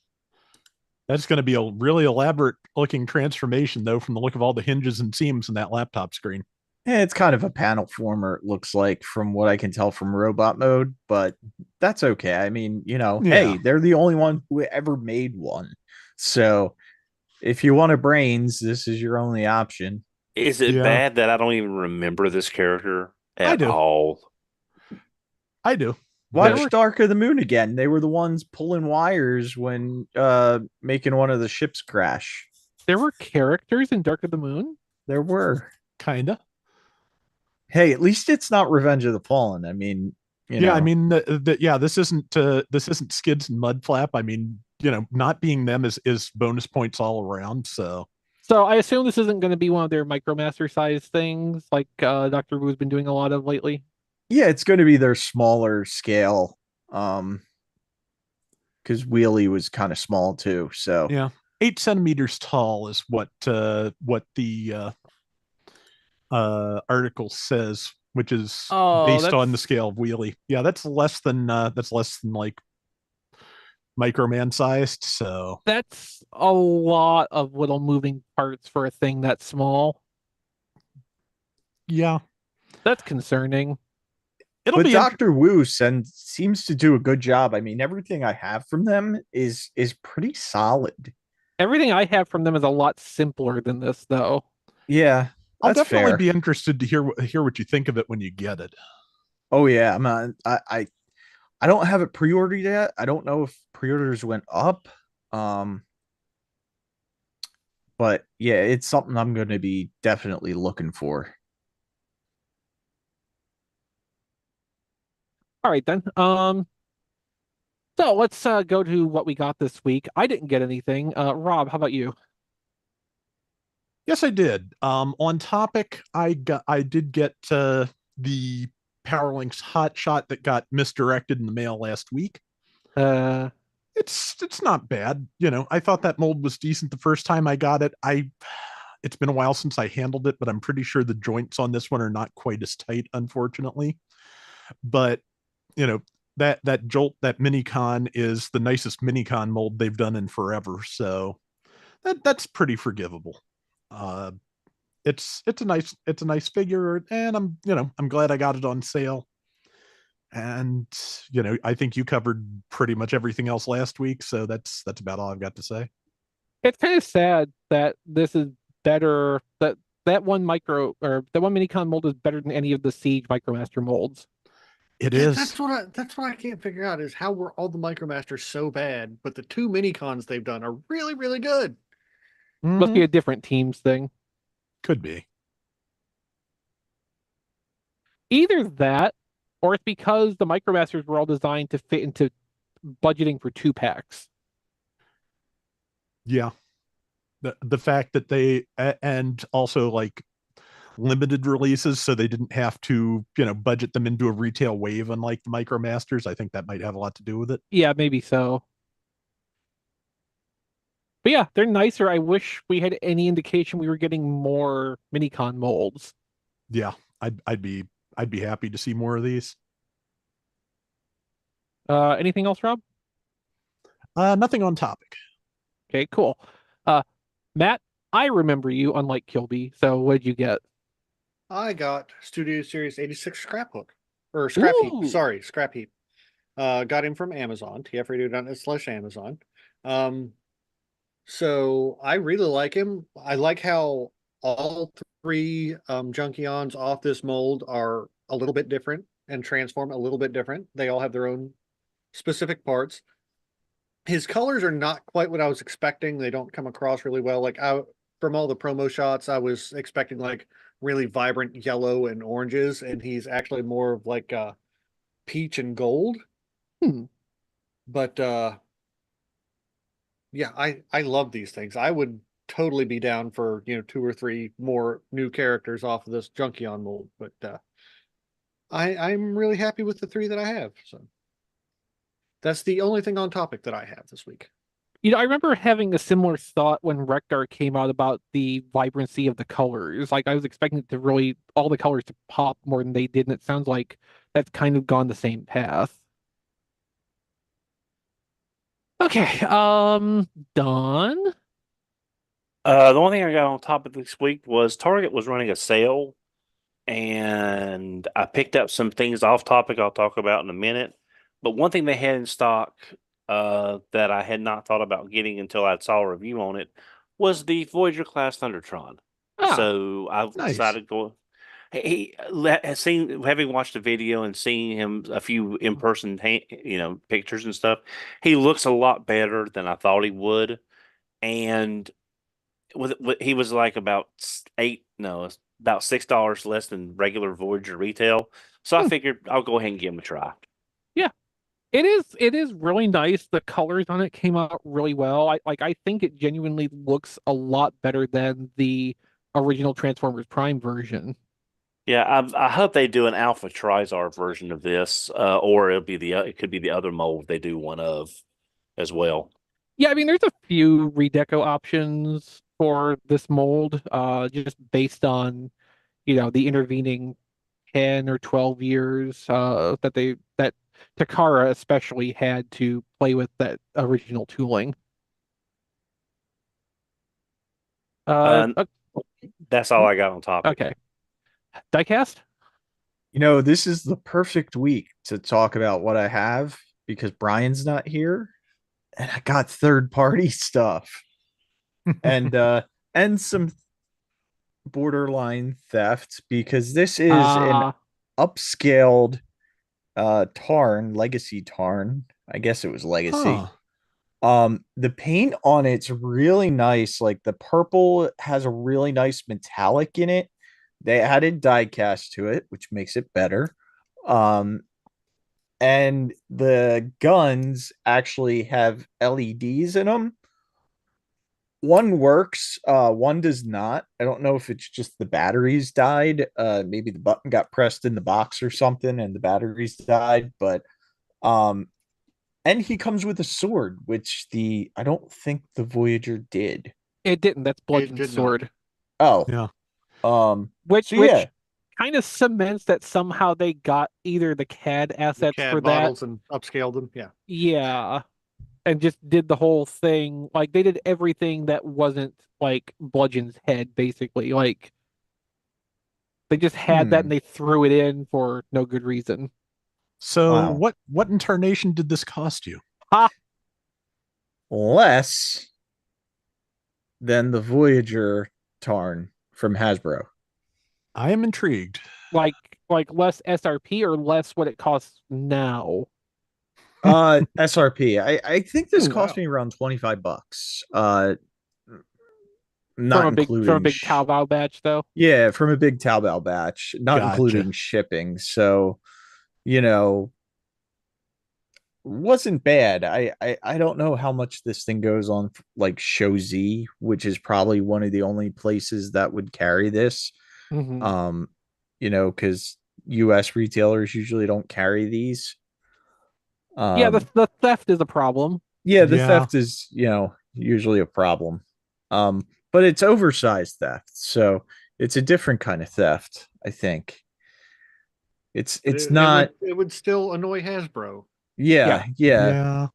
That's going to be a really elaborate looking transformation, though, from the look of all the hinges and seams in that laptop screen. It's kind of a panel former, it looks like, from what I can tell from robot mode, but that's okay. I mean, hey, they're the only one who ever made one. So if you want a brains, this is your only option. Is it Yeah. bad that I don't even remember this character I at do. all? I do. Watch Dark of the Moon again. They were the ones pulling wires when making one of the ships crash. There were characters in Dark of the Moon? There were. Kinda. Hey, at least it's not Revenge of the Fallen. I mean, I mean, this isn't Skids and Mudflap. I mean, not being them is bonus points all around. So I assume this isn't going to be one of their Micromaster size things like Dr. Wu's been doing a lot of lately. Yeah, it's going to be their smaller scale. Because Wheelie was kind of small too. So yeah, 8 centimeters tall is what the article says, which is based on the scale of Wheelie. Yeah, that's less than like Microman sized. So that's a lot of little moving parts for a thing that small. Yeah, that's concerning. But Dr. Wu seems to do a good job. I mean, everything I have from them is pretty solid. Everything I have from them is a lot simpler than this, though. Yeah, I'll definitely be interested to hear what you think of it when you get it. Oh yeah, I don't have it pre-ordered yet. I don't know if pre-orders went up. But yeah, it's something I'm going to be definitely looking for. All right then. So let's go to what we got this week. I didn't get anything. Rob, how about you? Yes, I did. On topic, I did get the Powerlinks hot shot that got misdirected in the mail last week. It's not bad. I thought that mold was decent the first time I got it. It's been a while since I handled it, but I'm pretty sure the joints on this one are not quite as tight, unfortunately. But that Jolt, that Minicon is the nicest Minicon mold they've done in forever. So that's pretty forgivable. It's a nice figure, and I'm glad I got it on sale. And I think you covered pretty much everything else last week, so that's about all I've got to say. It's kind of sad that this is better, that one Minicon mold is better than any of the Siege Micromaster molds. It is. That's what I can't figure out is how were all the Micromasters so bad, but the 2 Minicons they've done are really, really good. Mm-hmm. Must be a different teams thing. Could be. Either that, or it's because the Micromasters were all designed to fit into budgeting for 2-packs. Yeah. the fact that and also like limited releases, so they didn't have to budget them into a retail wave, unlike the MicroMasters. I think that might have a lot to do with it. Yeah, maybe so. But yeah, they're nicer. I wish we had any indication we were getting more Minicon molds. Yeah, I'd be happy to see more of these. Anything else, Rob? Nothing on topic. Okay, cool. Uh, Matt, I remember you, unlike Kilby. So what did you get? I got Studio Series 86 Scrapbook. Or Scrap Heap. Ooh. Sorry, Scrap Heap. Got him from Amazon, tfradio.net/Amazon. So I really like him. I like how all three Junkions off this mold are a little bit different and transform a little bit different. They all have their own specific parts. His colors are not quite what I was expecting. They don't come across really well. From all the promo shots, I was expecting like really vibrant yellow and oranges, and he's actually more of like peach and gold. Hmm. But yeah, I love these things. I would totally be down for 2 or 3 more new characters off of this Junkion mold. But I'm really happy with the 3 that I have. So that's the only thing on topic that I have this week. I remember having a similar thought when Rekdar came out about the vibrancy of the colors. Like I was expecting it to really all the colors to pop more than they did, and it sounds like that's kind of gone the same path. Okay, done. The only thing I got on topic this week was Target was running a sale, and I picked up some things off topic I'll talk about in a minute. But one thing they had in stock that I had not thought about getting until I saw a review on it was the Voyager class Thundertron. Ah, So I've nice. decided go. Has seen having watched the video and seeing him a few in person, pictures and stuff. He looks a lot better than I thought he would, and he was like about about $6 less than regular Voyager retail. So I Hmm. figured I'll go ahead and give him a try. yeah. It is really nice. The colors on it came out really well. I think it genuinely looks a lot better than the original Transformers Prime version. Yeah, I hope they do an Alpha Trizar version of this, or it could be the other mold they do one of as well. Yeah, I mean, there's a few redeco options for this mold, just based on, the intervening 10 or 12 years that Takara especially had to play with that original tooling. Uh, That's all I got on topic. Okay. Diecast? This is the perfect week to talk about what I have because Brian's not here and I got third party stuff and some borderline theft because this is an upscaled Tarn, Legacy Tarn. I guess it was Legacy. The paint on it's really nice. Like the purple has a really nice metallic in it. They added die cast to it, which makes it better. And the guns actually have LEDs in them. One works, one does not. I don't know if it's just the batteries died. Maybe the button got pressed in the box or something and the batteries died, but and he comes with a sword, which I don't think the Voyager did. It didn't. That's Bludgeon's did not. sword. Oh. Yeah. Which So yeah. kind of cements that somehow they got either the CAD assets CAD for models that. and upscaled them. Yeah. Yeah. And just did the whole thing. Like they did everything that wasn't like Bludgeon's head, basically. Like they just had that and they threw it in for no good reason. So Wow. what incarnation did this cost you? Less than the Voyager Tarn from Hasbro. I am intrigued. Like less SRP or less what it costs now. SRP. I think this Ooh, cost wow. me around $25. From Not a big including Taobao batch though. Yeah, from a big Taobao batch, not Gotcha. including shipping. So, you know, wasn't bad. I don't know how much this thing goes on like Show Z, which is probably one of the only places that would carry this. Mhm. Because US retailers usually don't carry these. Yeah, Um, the theft is a problem. yeah, the Yeah. theft is, usually a problem. But it's oversized theft, so it's a different kind of theft, I think. It's not, It would still annoy Hasbro. yeah, yeah, Yeah.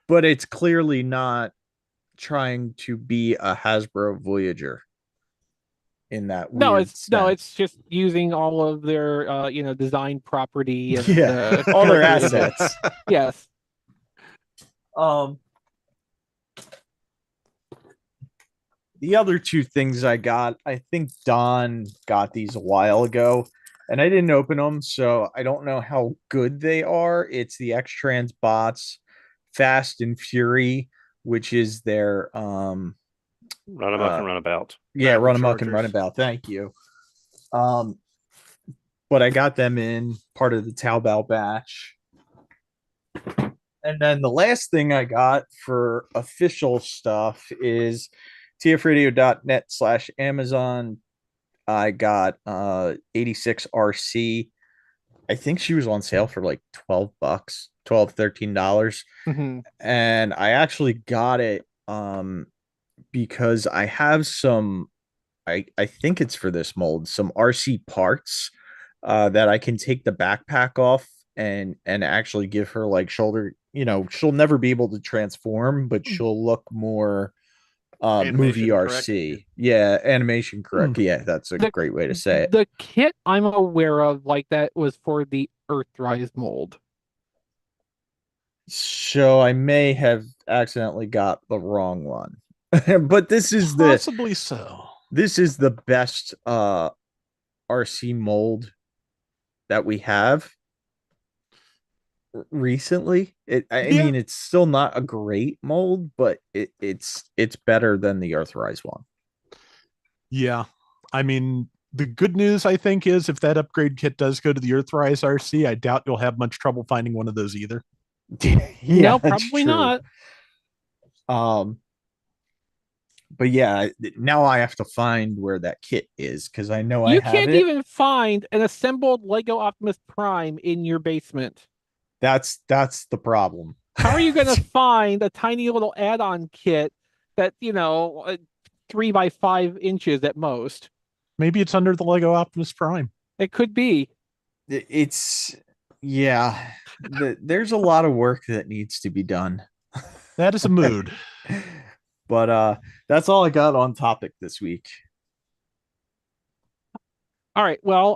but it's clearly not trying to be a Hasbro Voyager in that No, weird it's sense. just using all of their design property and Yeah, all their characters. assets. Yes. Um, the other two things I got, I think Don got these a while ago, and I didn't open them, so I don't know how good they are. It's the X-Trans bots, Fast and Fury, which is their Run amok uh and runabout. yeah, Battery run amok and chargers. runabout. Thank you. Um, but I got them in part of the Taobao batch. And then the last thing I got for official stuff is tfradio.net/Amazon. I got 86RC. I think she was on sale for like $12, $13. Mhm. And I actually got it because I have some, I think it's for this mold, some RC parts that I can take the backpack off and actually give her like shoulder. She'll never be able to transform, but she'll look more movie Animation correct. RC. Yeah, animation correct. Hmm. Yeah, that's a The great way to say it. the kit I'm aware of like that was for the Earthrise mold. So I may have accidentally got the wrong one. But Possibly so. this is the best RC mold that we have recently. I Yeah. mean, it's still not a great mold, but it's better than the Earthrise one. Yeah. I mean, the good news, I think, is if that upgrade kit does go to the Earthrise RC, I doubt you'll have much trouble finding one of those either. Yeah, No, that's probably true. not. Um, but yeah, now I have to find where that kit is because I know I You have can't it. even find an assembled Lego Optimus Prime in your basement. That's the problem. How are you going to find a tiny little add-on kit that, 3 by 5 inches at most? Maybe it's under the Lego Optimus Prime. It could be. It's yeah. There's a lot of work that needs to be done. That is a mood. But that's all I got on topic this week. All right. Well,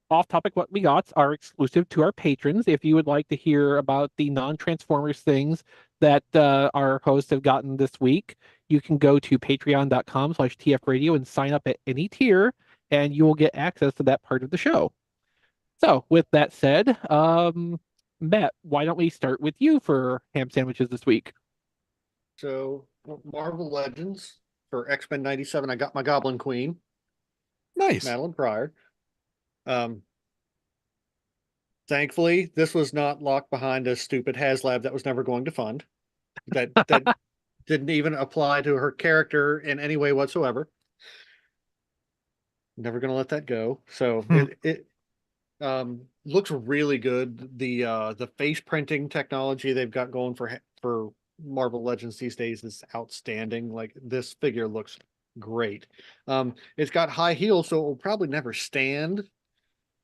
off topic, what we got are exclusive to our patrons. If you would like to hear about the non-Transformers things that our hosts have gotten this week, you can go to patreon.com/tfradio and sign up at any tier, and you will get access to that part of the show. So, with that said, Matt, why don't we start with you for ham sandwiches this week? So Marvel Legends for X-Men 97, I got my Goblin Queen, Nice. Madeline Pryor. Um, Thankfully, this was not locked behind a stupid HasLab that was never going to fund. That didn't even apply to her character in any way whatsoever. Never gonna let that go. So Hmm. it looks really good. The face printing technology they've got going for Marvel Legends these days is outstanding. Like this figure looks great. It's got high heels, so it will probably never stand,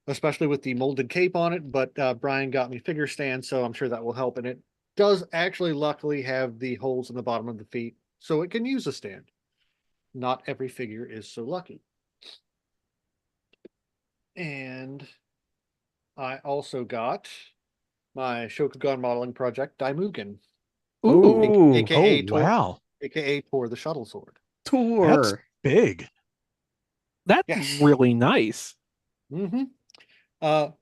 especially with the molded cape on it. But Brian got me figure stand, so I'm sure that will help. And it does actually luckily have the holes in the bottom of the feet, so it can use a stand. Not every figure is so lucky. And I also got my Shokugan modeling project, Daimugen, Ooh, Ooh, Oh, aka Tor, wow. aka Tor the Shuttle Sword. That's tour. big. that's Yes. really nice. Mm-hmm.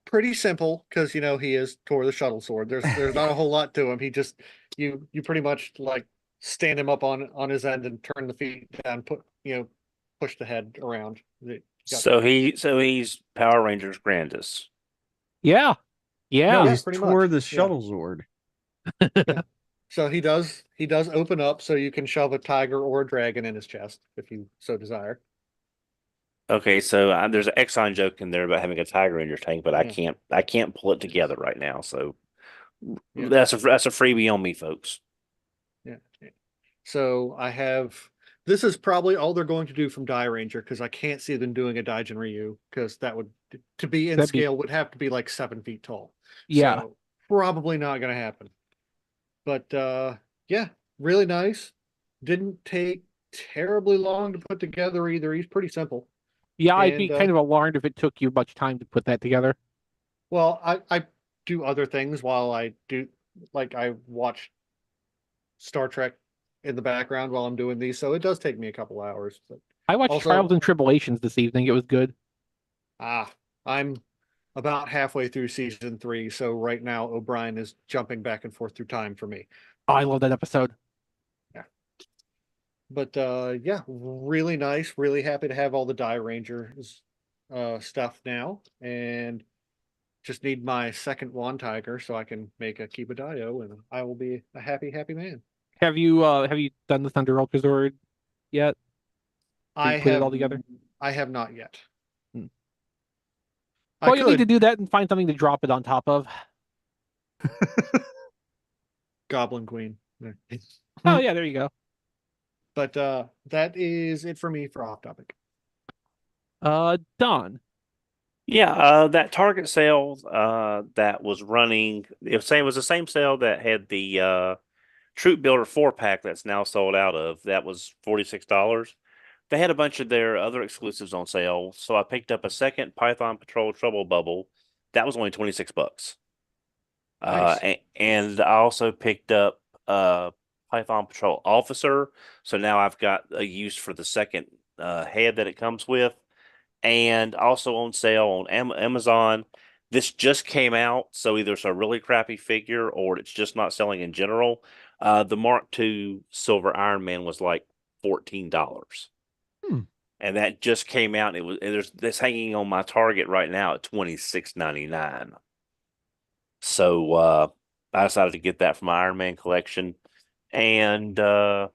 Pretty simple because he is Tor the Shuttle Sword. There's not a whole lot to him. He just you pretty much like stand him up on his end and turn the feet down, push the head around. Got So he's Power Rangers Grandis. Yeah. Yeah. No, he's pretty tore much. the Yeah. shuttle Zord. So he does open up so you can shove a tiger or a dragon in his chest if you so desire. Okay, so there's an Exxon joke in there about having a tiger in your tank, but Yeah. I can't pull it together right now. So Yeah. that's a freebie on me, folks. Yeah. So this is probably all they're going to do from Die Ranger because I can't see them doing a Daijin Ryu because that would to be in That'd be- scale would have to be like 7 feet tall. Yeah. So probably not going to happen. But yeah, really nice. Didn't take terribly long to put together either. He's pretty simple. Yeah, I'd be And kind of alarmed if it took you much time to put that together. well, I do other things while I do like I watch Star Trek in the background while I'm doing these, so it does take me a couple hours. But I watched also, Trials and Tribulations this evening. It was good. I'm about halfway through season 3, so right now O'Brien is jumping back and forth through time for me. Oh, I love that episode. Yeah. But yeah, really nice. Really happy to have all the Die Rangers stuff now, and just need my second Wand Tiger so I can make a Kibadio, and I will be a happy, happy man. Have you done the Thunder Ultra Zord yet? I put it have all together? I have not yet. Hmm. I Well, you need to could do that and find something to drop it on top of. Goblin Queen. Oh yeah, there you go. But that is it for me for off topic. Don. Yeah, that Target sale that was running, it was the same sale that had the Troop Builder 4-pack that's now sold out of. That was $46. They had a bunch of their other exclusives on sale, so I picked up a second Python Patrol Trouble Bubble. That was only $26. Nice. And I also picked up Python Patrol Officer, so now I've got a use for the second head that it comes with. And also on sale on Amazon. This just came out, so either it's a really crappy figure or it's just not selling in general. The Mark II Silver Iron Man was like $14. And that just came out. And it's hanging on my Target right now at $26.99. So I decided to get that from my Iron Man collection, and that's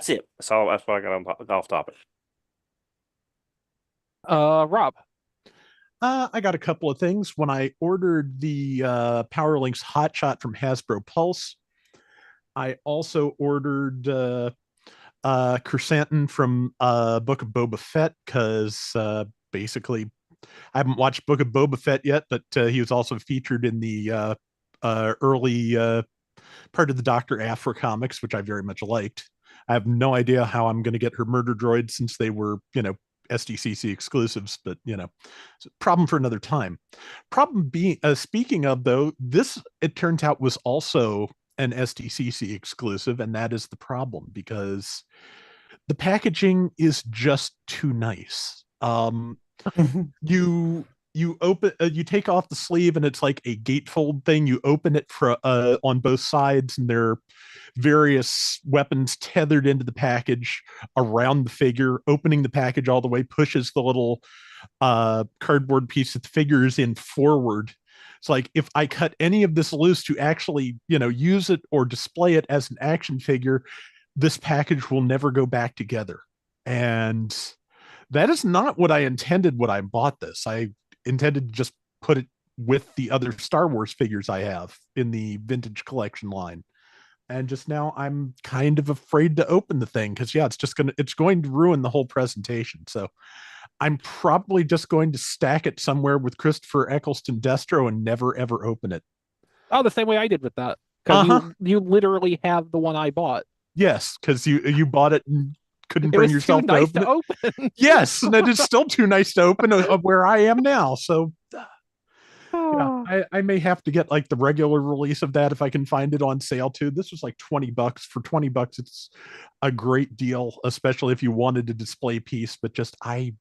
it. That's all. That's what I got on off topic. Rob. I got a couple of things. When I ordered the Powerlinks Hotshot from Hasbro Pulse, I also ordered Chrysanthemum from Book of Boba Fett because basically I haven't watched Book of Boba Fett yet, but he was also featured in the early part of the Dr. Aphra comics, which I very much liked. I have no idea how I'm going to get her murder droid since they were, SDCC exclusives, but it's a problem for another time. Problem being, speaking of though, this it turns out was also an SDCC exclusive, and that is the problem because the packaging is just too nice. You open you take off the sleeve and it's like a gatefold thing. You open it for on both sides, and there are various weapons tethered into the package around the figure. Opening the package all the way pushes the little cardboard piece that the figure is in forward. It's like if I cut any of this loose to actually use it or display it as an action figure, this package will never go back together. And that is not what I intended when I bought this. I intended to just put it with the other Star Wars figures I have in the vintage collection line. And just now I'm kind of afraid to open the thing because it's going to ruin the whole presentation. So I'm probably just going to stack it somewhere with Christopher Eccleston Destro and never ever open it. Oh, the same way I did with that. Because you literally have the one I bought. Yes, because you bought it and couldn't It bring was yourself too to nice open to it. open. Yes, and it is still too nice to open of where I am now. So yeah, I may have to get like the regular release of that if I can find it on sale too. This was like $20. For $20, it's a great deal, especially if you wanted a display piece. But I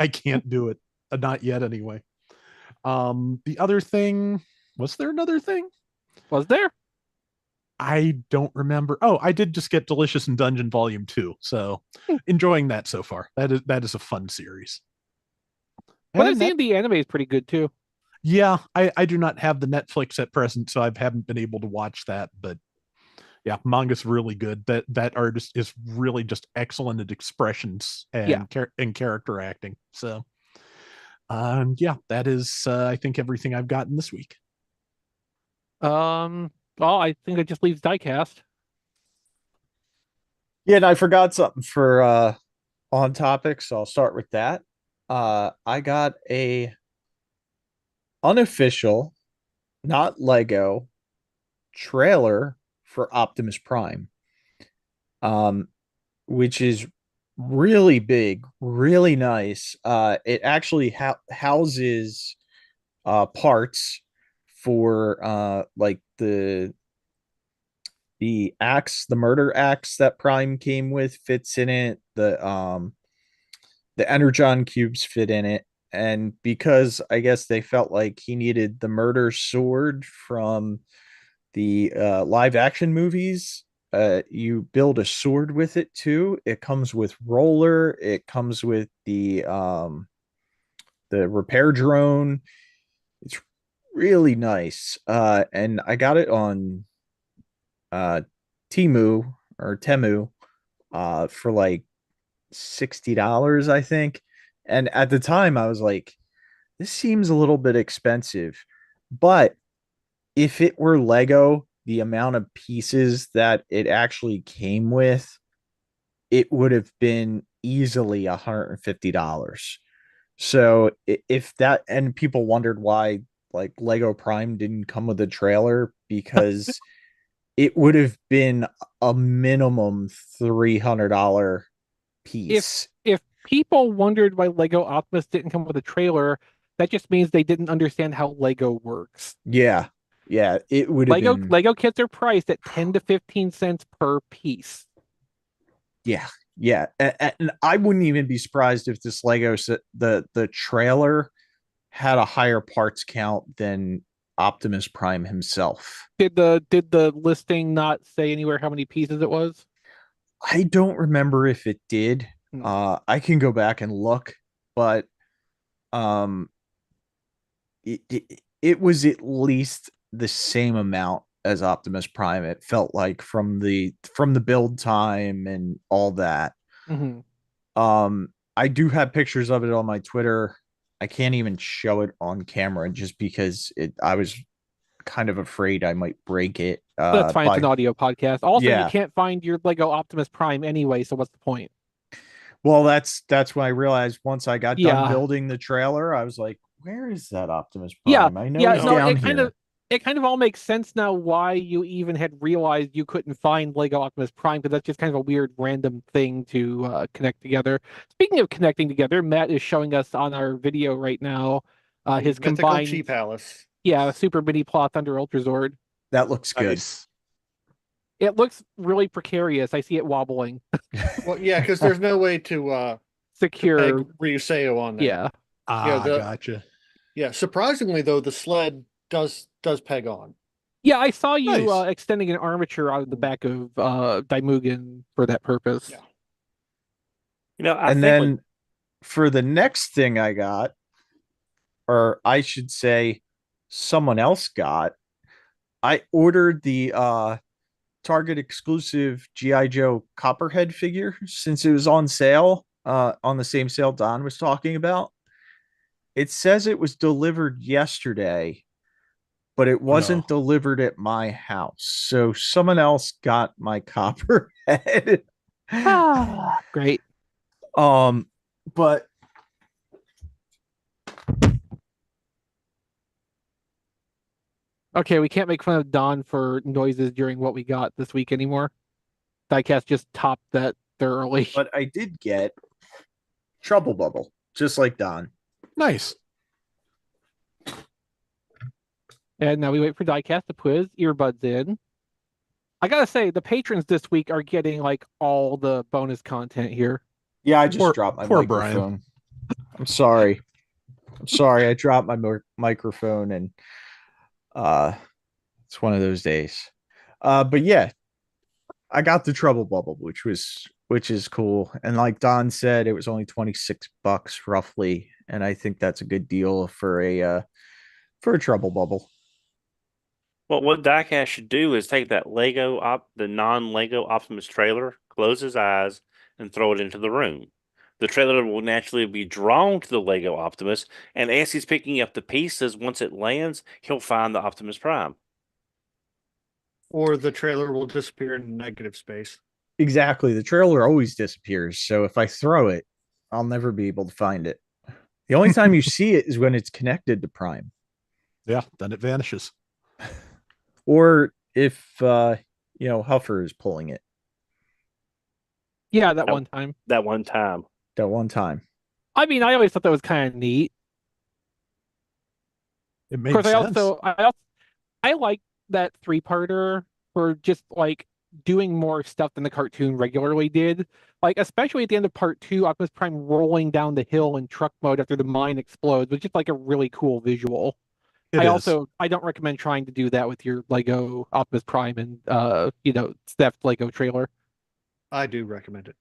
can't do it. Not yet, anyway. The other thing, was there another thing? Was there? I don't remember. Oh, I did just get Delicious in Dungeon Volume 2, so enjoying that so far. That is a fun series. But I've And that, seen the anime is pretty good too. yeah, I do not have the Netflix at present, so I haven't been able to watch that. But yeah, manga's really good. That artist is really just excellent at expressions Yeah. and character acting. So, yeah, that is I think everything I've gotten this week. Well, I think it just leaves diecast. Yeah, and I forgot something for on topic, so I'll start with that. I got a unofficial, not Lego trailer for Optimus Prime. Um, which is really big, really nice. It actually houses parts for like the axe, the murder axe that Prime came with fits in it. The Energon cubes fit in it. And because I guess they felt like he needed the murder sword from the live action movies, you build a sword with it too. It comes with roller. It comes with the repair drone. It's really nice. And I got it on uh Timu or Temu for like $60, I think. And at the time I was like, this seems a little bit expensive. But if it were Lego, the amount of pieces that it actually came with, it would have been easily $150. So if that, and people wondered why like Lego Prime didn't come with a trailer, because it would have been a minimum $300 If piece. if people wondered why Lego Optimus didn't come with a trailer, that just means they didn't understand how Lego works. Yeah. Yeah. It would have been, Lego kits are priced at 10 to 15 cents per piece. yeah. Yeah. And I wouldn't even be surprised if this Lego set, the trailer had a higher parts count than Optimus Prime himself. Did the listing not say anywhere how many pieces it was? I don't remember if it did. Hmm. I can go back and look, but um, it was at least the same amount as Optimus Prime. It felt like from the build time and all that. Mhm. I do have pictures of it on my Twitter. I can't even show it on camera just because I was kind of afraid I might break it. That's fine. It's an By audio podcast. Also, you Yeah. can't find your Lego Optimus Prime anyway, so what's the point? Well, that's when I realized once I got done Yeah. building the trailer, I was like, where is that Optimus Yeah. Prime? I know Yeah. he's No, down here. it kind of all makes sense now why you even had realized you couldn't find Lego Optimus Prime, because that's just kind of a weird random thing to connect together. Speaking of connecting together, Matt is showing us on our video right now The his mythical Chi combined, Palace. yeah, Super Mini Plot Thunder Ultra Zord. That looks good. Nice. It looks really precarious. I see it wobbling. Well, yeah, because there's no way to Secure. peg Ryuseo on that. Yeah. Yeah, Gotcha. yeah. Surprisingly though, the sled does peg on. Yeah, I saw you Nice. extending an armature out of the back of Daimugen for that purpose. Yeah. I And think then for the next thing I got, or I should say someone else got, I ordered the Target exclusive GI Joe Copperhead figure since it was on sale, on the same sale Don was talking about. It says it was delivered yesterday, but it wasn't no. delivered at my house. So someone else got my Copperhead. Ah, great. um, but Okay, we can't make fun of Don for noises during what we got this week anymore. Diecast just topped that thoroughly. but I did get Trouble Bubble, just like Don. Nice. And now we wait for Diecast to put his earbuds in. I gotta say, the patrons this week are getting like all the bonus content here. Yeah, I just Poor- dropped my poor Brian. microphone. I'm sorry. I'm sorry. I dropped my microphone, and it's one of those days. But yeah, I got the Trouble Bubble, which was which is cool. And like Don said, it was only $26 roughly, and I think that's a good deal for a trouble bubble. Well, what Diecast should do is take that the non-Lego Optimus trailer, close his eyes, and throw it into the room. The trailer will naturally be drawn to the Lego Optimus, and as he's picking up the pieces, once it lands, he'll find the Optimus Prime. Or the trailer will disappear in negative space. Exactly. The trailer always disappears, so if I throw it, I'll never be able to find it. The only time you see it is when it's connected to Prime. Yeah, then it vanishes. Or if Huffer is pulling it Yeah, that Oh. one time. That one time. that one time. I mean, I always thought that was kind of neat. It Of made course, sense. I like that three-parter for just like doing more stuff than the cartoon regularly did. Like especially at the end of part two, Optimus Prime rolling down the hill in truck mode after the mine explodes was just like a really cool visual. It is. I don't recommend trying to do that with your Lego Optimus Prime and theft Lego trailer. I do recommend it.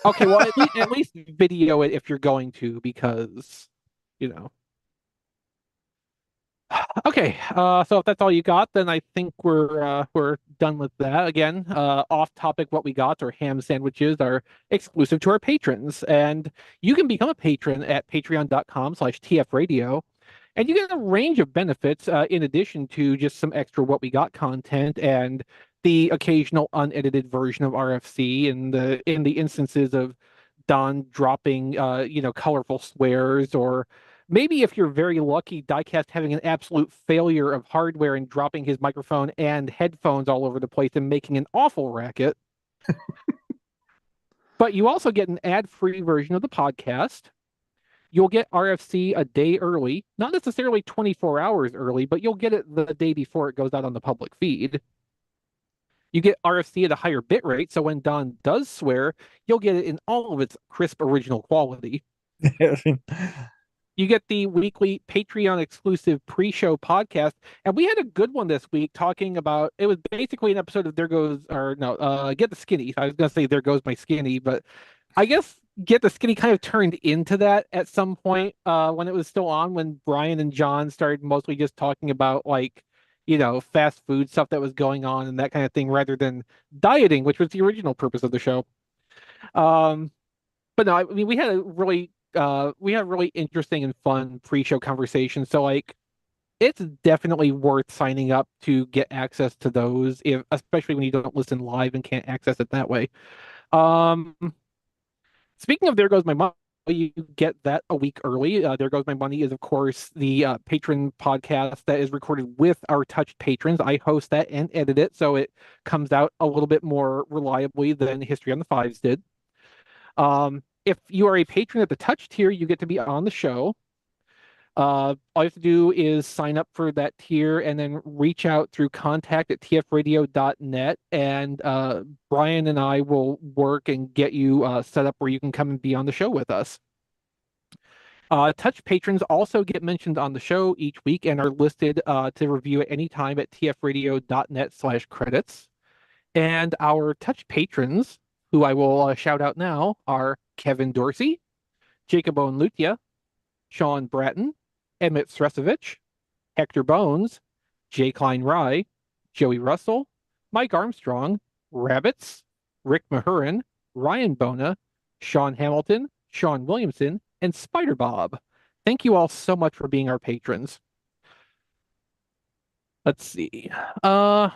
Okay, well at least video it if you're going to, because you know. Okay, so if that's all you got, then I think we're done with that. Again, off topic, what we got are ham sandwiches are exclusive to our patrons, and you can become a patron at patreon.com/tfradio, and you get a range of benefits in addition to just some extra what we got content and the occasional unedited version of RFC, and in the instances of Don dropping colorful swears, or maybe if you're very lucky, Diecast having an absolute failure of hardware and dropping his microphone and headphones all over the place and making an awful racket. But you also get an ad-free version of the podcast. You'll get RFC a day early, not necessarily 24 hours early, but you'll get it the day before it goes out on the public feed. You get RFC at a higher bit rate, so when Don does swear, you'll get it in all of its crisp original quality. You get the weekly Patreon exclusive pre-show podcast, and we had a good one this week talking about, it was basically an episode of There Goes, or no, Get the Skinny. I was gonna say There Goes My Skinny, but I guess Get the Skinny kind of turned into that at some point when it was still on, when Brian and John started mostly just talking about like, fast food stuff that was going on and that kind of thing, rather than dieting, which was the original purpose of the show. But no, I mean we had really interesting and fun pre-show conversations. So like it's definitely worth signing up to get access to those, if especially when you don't listen live and can't access it that way. Um Speaking of There Goes My Money, you get that a week early. There Goes My Money is, of course, the patron podcast that is recorded with our touched patrons. I host that and edit it, so it comes out a little bit more reliably than History on the Fives did. If you are a patron at the touch tier, you get to be on the show. All you have to do is sign up for that tier and then reach out through contact@tfradio.net, and Brian and I will work and get you set up where you can come and be on the show with us. Touch patrons also get mentioned on the show each week and are listed to review at any time at tfradio.net/credits. And our touch patrons, who I will shout out now, are Kevin Dorsey, Jacob Lutia, Sean Bratton, Emmett Sresovich, Hector Bones, Jay Klein Rye, Joey Russell, Mike Armstrong, Rabbits, Rick Mahurin, Ryan Bona, Sean Hamilton, Sean Williamson, and Spider Bob. Thank you all so much for being our patrons. Let's see. I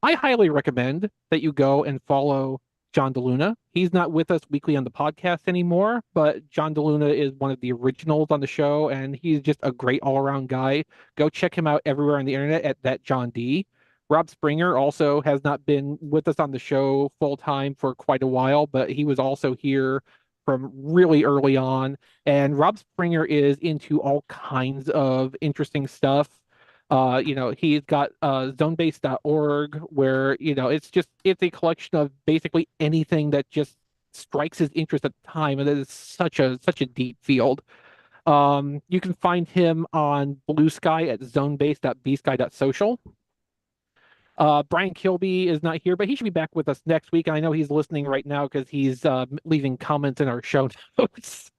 highly recommend that you go and follow John DeLuna. He's not with us weekly on the podcast anymore, but John DeLuna is one of the originals on the show, and he's just a great all-around guy. Go check him out everywhere on the internet at that John D. Rob Springer also has not been with us on the show full time for quite a while, but he was also here from really early on. And Rob Springer is into all kinds of interesting stuff. He's got zonebase.org, where, it's a collection of basically anything that just strikes his interest at the time. And it is such a deep field. You can find him on Blue Sky at zonebase.bsky.social. Brian Kilby is not here, but he should be back with us next week. And I know he's listening right now because he's leaving comments in our show notes.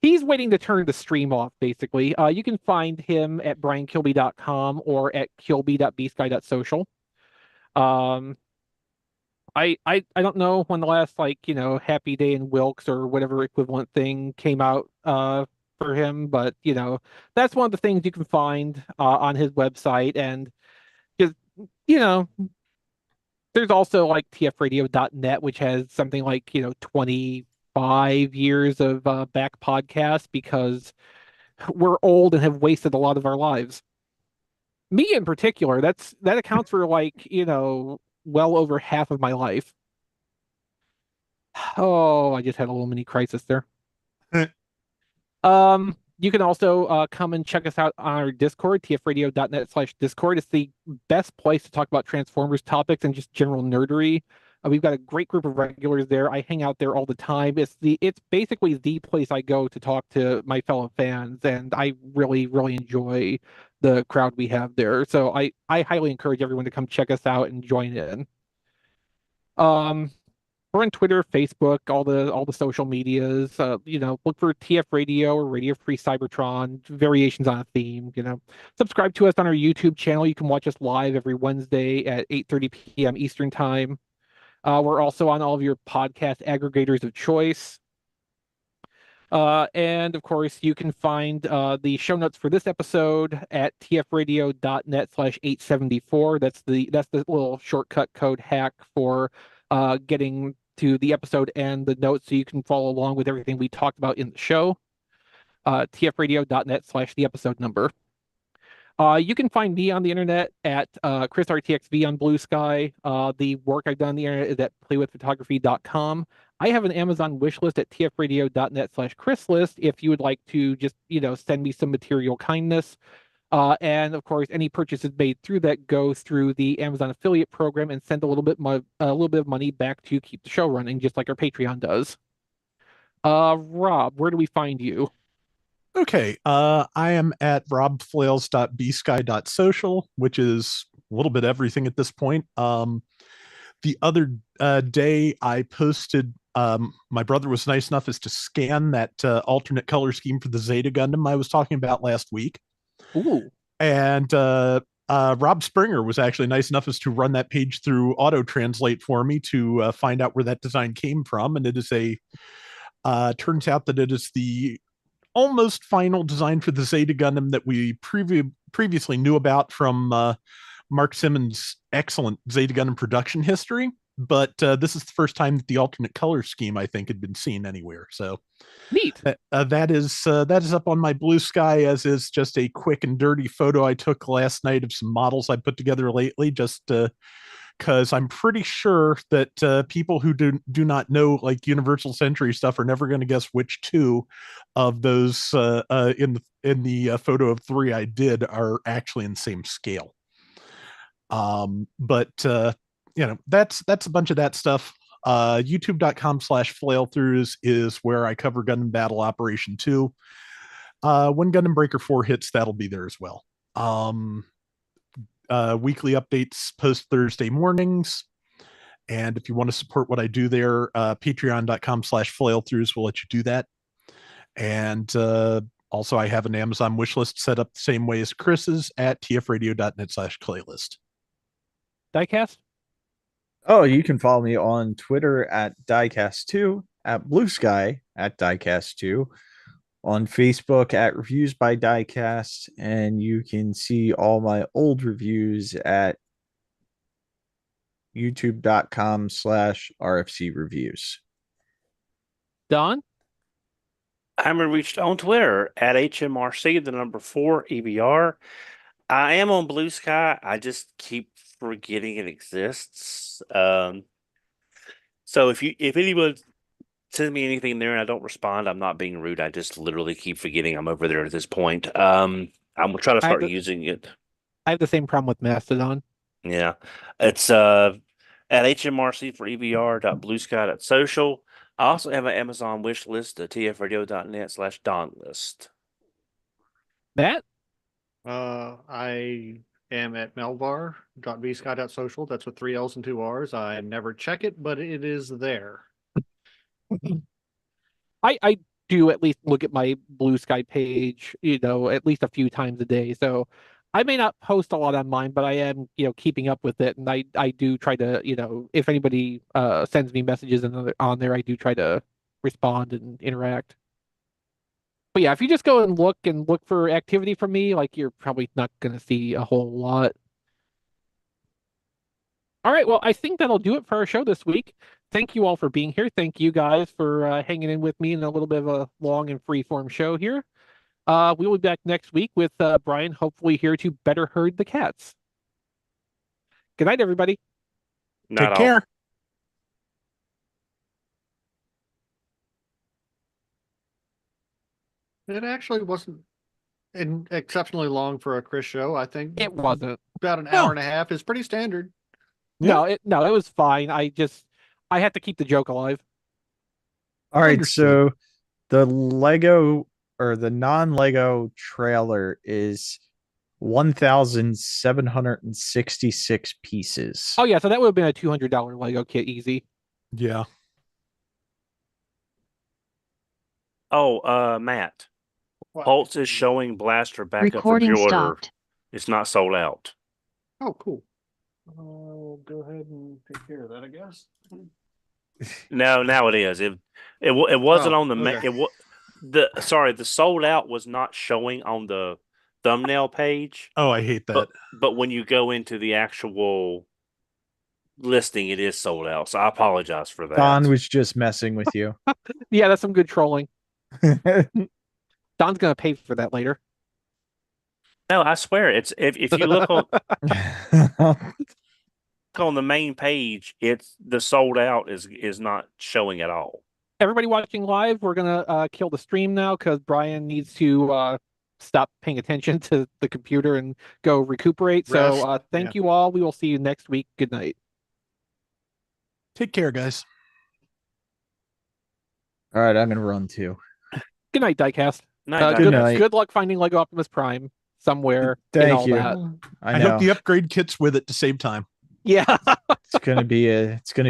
He's waiting to turn the stream off, basically. You can find him at briankilby.com or at kilby.bsky.social. Um, I don't know when the last Happy Day in Wilkes or whatever equivalent thing came out for him, but that's one of the things you can find on his website. And just you know there's also like tfradio.net, which has something like 25 years of back podcasts because we're old and have wasted a lot of our lives. Me in particular, that accounts for well over half of my life. Oh, I just had a little mini crisis there. You can also come and check us out on our Discord, tfradio.net/Discord. It's the best place to talk about Transformers topics and just general nerdery. We've got a great group of regulars there. I hang out there all the time. It's basically the place I go to talk to my fellow fans, and I really, really enjoy the crowd we have there. So I highly encourage everyone to come check us out and join in. Um, we're on Twitter, Facebook, all the social medias. Look for TF Radio or Radio Free Cybertron, variations on a theme. Subscribe to us on our YouTube channel. You can watch us live every Wednesday at 8:30 p.m. Eastern Time. We're also on all of your podcast aggregators of choice. And of course, you can find the show notes for this episode at tfradio.net/874. That's the little shortcut code hack for getting to the episode and the notes so you can follow along with everything we talked about in the show. tfradio.net/the episode number. You can find me on the internet at ChrisRTXV on Blue Sky. The work I've done on the internet is at playwithphotography.com. I have an Amazon wish list at tfradio.net/ChrisList if you would like to just, send me some material kindness. And of course, any purchases made through that go through the Amazon affiliate program and send a little bit of money back to keep the show running, just like our Patreon does. Rob, where do we find you? Okay, I am at robflails.bsky.social, which is a little bit everything at this point. The other day I posted, my brother was nice enough as to scan that alternate color scheme for the Zeta Gundam I was talking about last week. Ooh. And Rob Springer was actually nice enough as to run that page through auto translate for me to find out where that design came from. And it is turns out that it is the almost final design for the Zeta Gundam that we previously knew about from Mark Simmons' excellent Zeta Gundam production history. But this is the first time that the alternate color scheme, I think, had been seen anywhere. So Neat. that is up on my Blue Sky, as is just a quick and dirty photo I took last night of some models I put together lately, just because I'm pretty sure that people who do not know like Universal Century stuff are never going to guess which two of those in the photo of three I did are actually in the same scale. But that's a bunch of that stuff. YouTube.com/flailthroughs is where I cover Gundam Battle Operation 2. When Gundam Breaker 4 hits, that'll be there as well. Weekly updates post Thursday mornings. And if you want to support what I do there, patreon.com/flailthroughs will let you do that. And also, I have an Amazon wish list set up the same way as Chris's at tfradio.net/playlist. Diecast? Oh, you can follow me on Twitter at Diecast2, at Blue Sky at Diecast2, on Facebook at Reviews by Diecast, and you can see all my old reviews at youtube.com/RFC reviews. Don? I'm reached on Twitter at HMRC, the number 4 EBR. I am on Blue Sky. I just keep forgetting it exists. So if anyone sends me anything there and I don't respond, I'm not being rude. I just literally keep forgetting I'm over there at this point. I'm gonna try to start using it. I have the same problem with Mastodon. Yeah. It's at HMRC for EBR.bluesky.social. I also have an Amazon wish list at tfradio.net/Don list. Matt? I am at melvar.vsky.social. That's with 3 L's and 2 R's. I never check it, but it is there. I do at least look at my Blue Sky page, at least a few times a day. So I may not post a lot on mine, but I am, keeping up with it. And I do try to, if anybody sends me messages on there, I do try to respond and interact. But yeah, if you just go and look for activity from me, like you're probably not going to see a whole lot. All right, well, I think that'll do it for our show this week. Thank you all for being here. Thank you guys for hanging in with me in a little bit of a long and free-form show here. We will be back next week with Brian, hopefully here to better herd the cats. Good night, everybody. Not Take all. care. It actually wasn't exceptionally long for a Chris show. I think It wasn't. about an No. hour and a half is pretty standard. No, it was fine. I had to keep the joke alive. All right, Understood. so the Lego or the non-Lego trailer is 1,766 pieces. Oh yeah, so that would have been a $200 Lego kit, easy. Yeah. Oh, Matt. What? Pulse is showing Blaster back up for Recording pre-order. stopped. It's not sold out. Oh, cool. I'll go ahead and take care of that, I guess. No, now it is. It wasn't Oh, on the okay. the sold out was not showing on the thumbnail page. Oh, I hate that. But when you go into the actual listing, it is sold out. So I apologize for that. Don was just messing with you. Yeah, that's some good trolling. Don's gonna pay for that later. No, I swear it's if you look on the main page, it's the sold out is not showing at all. Everybody watching live, we're gonna kill the stream now because Brian needs to stop paying attention to the computer and go recuperate. Rest. So thank Yeah. you all. We will see you next week. Good night. Take care, guys. All right, I'm gonna run too. Good night, Diecast. Night, Good Good, night. good luck finding Lego Optimus Prime somewhere in Thank all you. that. I I know hope the upgrade kit's with it to save time. Yeah. it's gonna be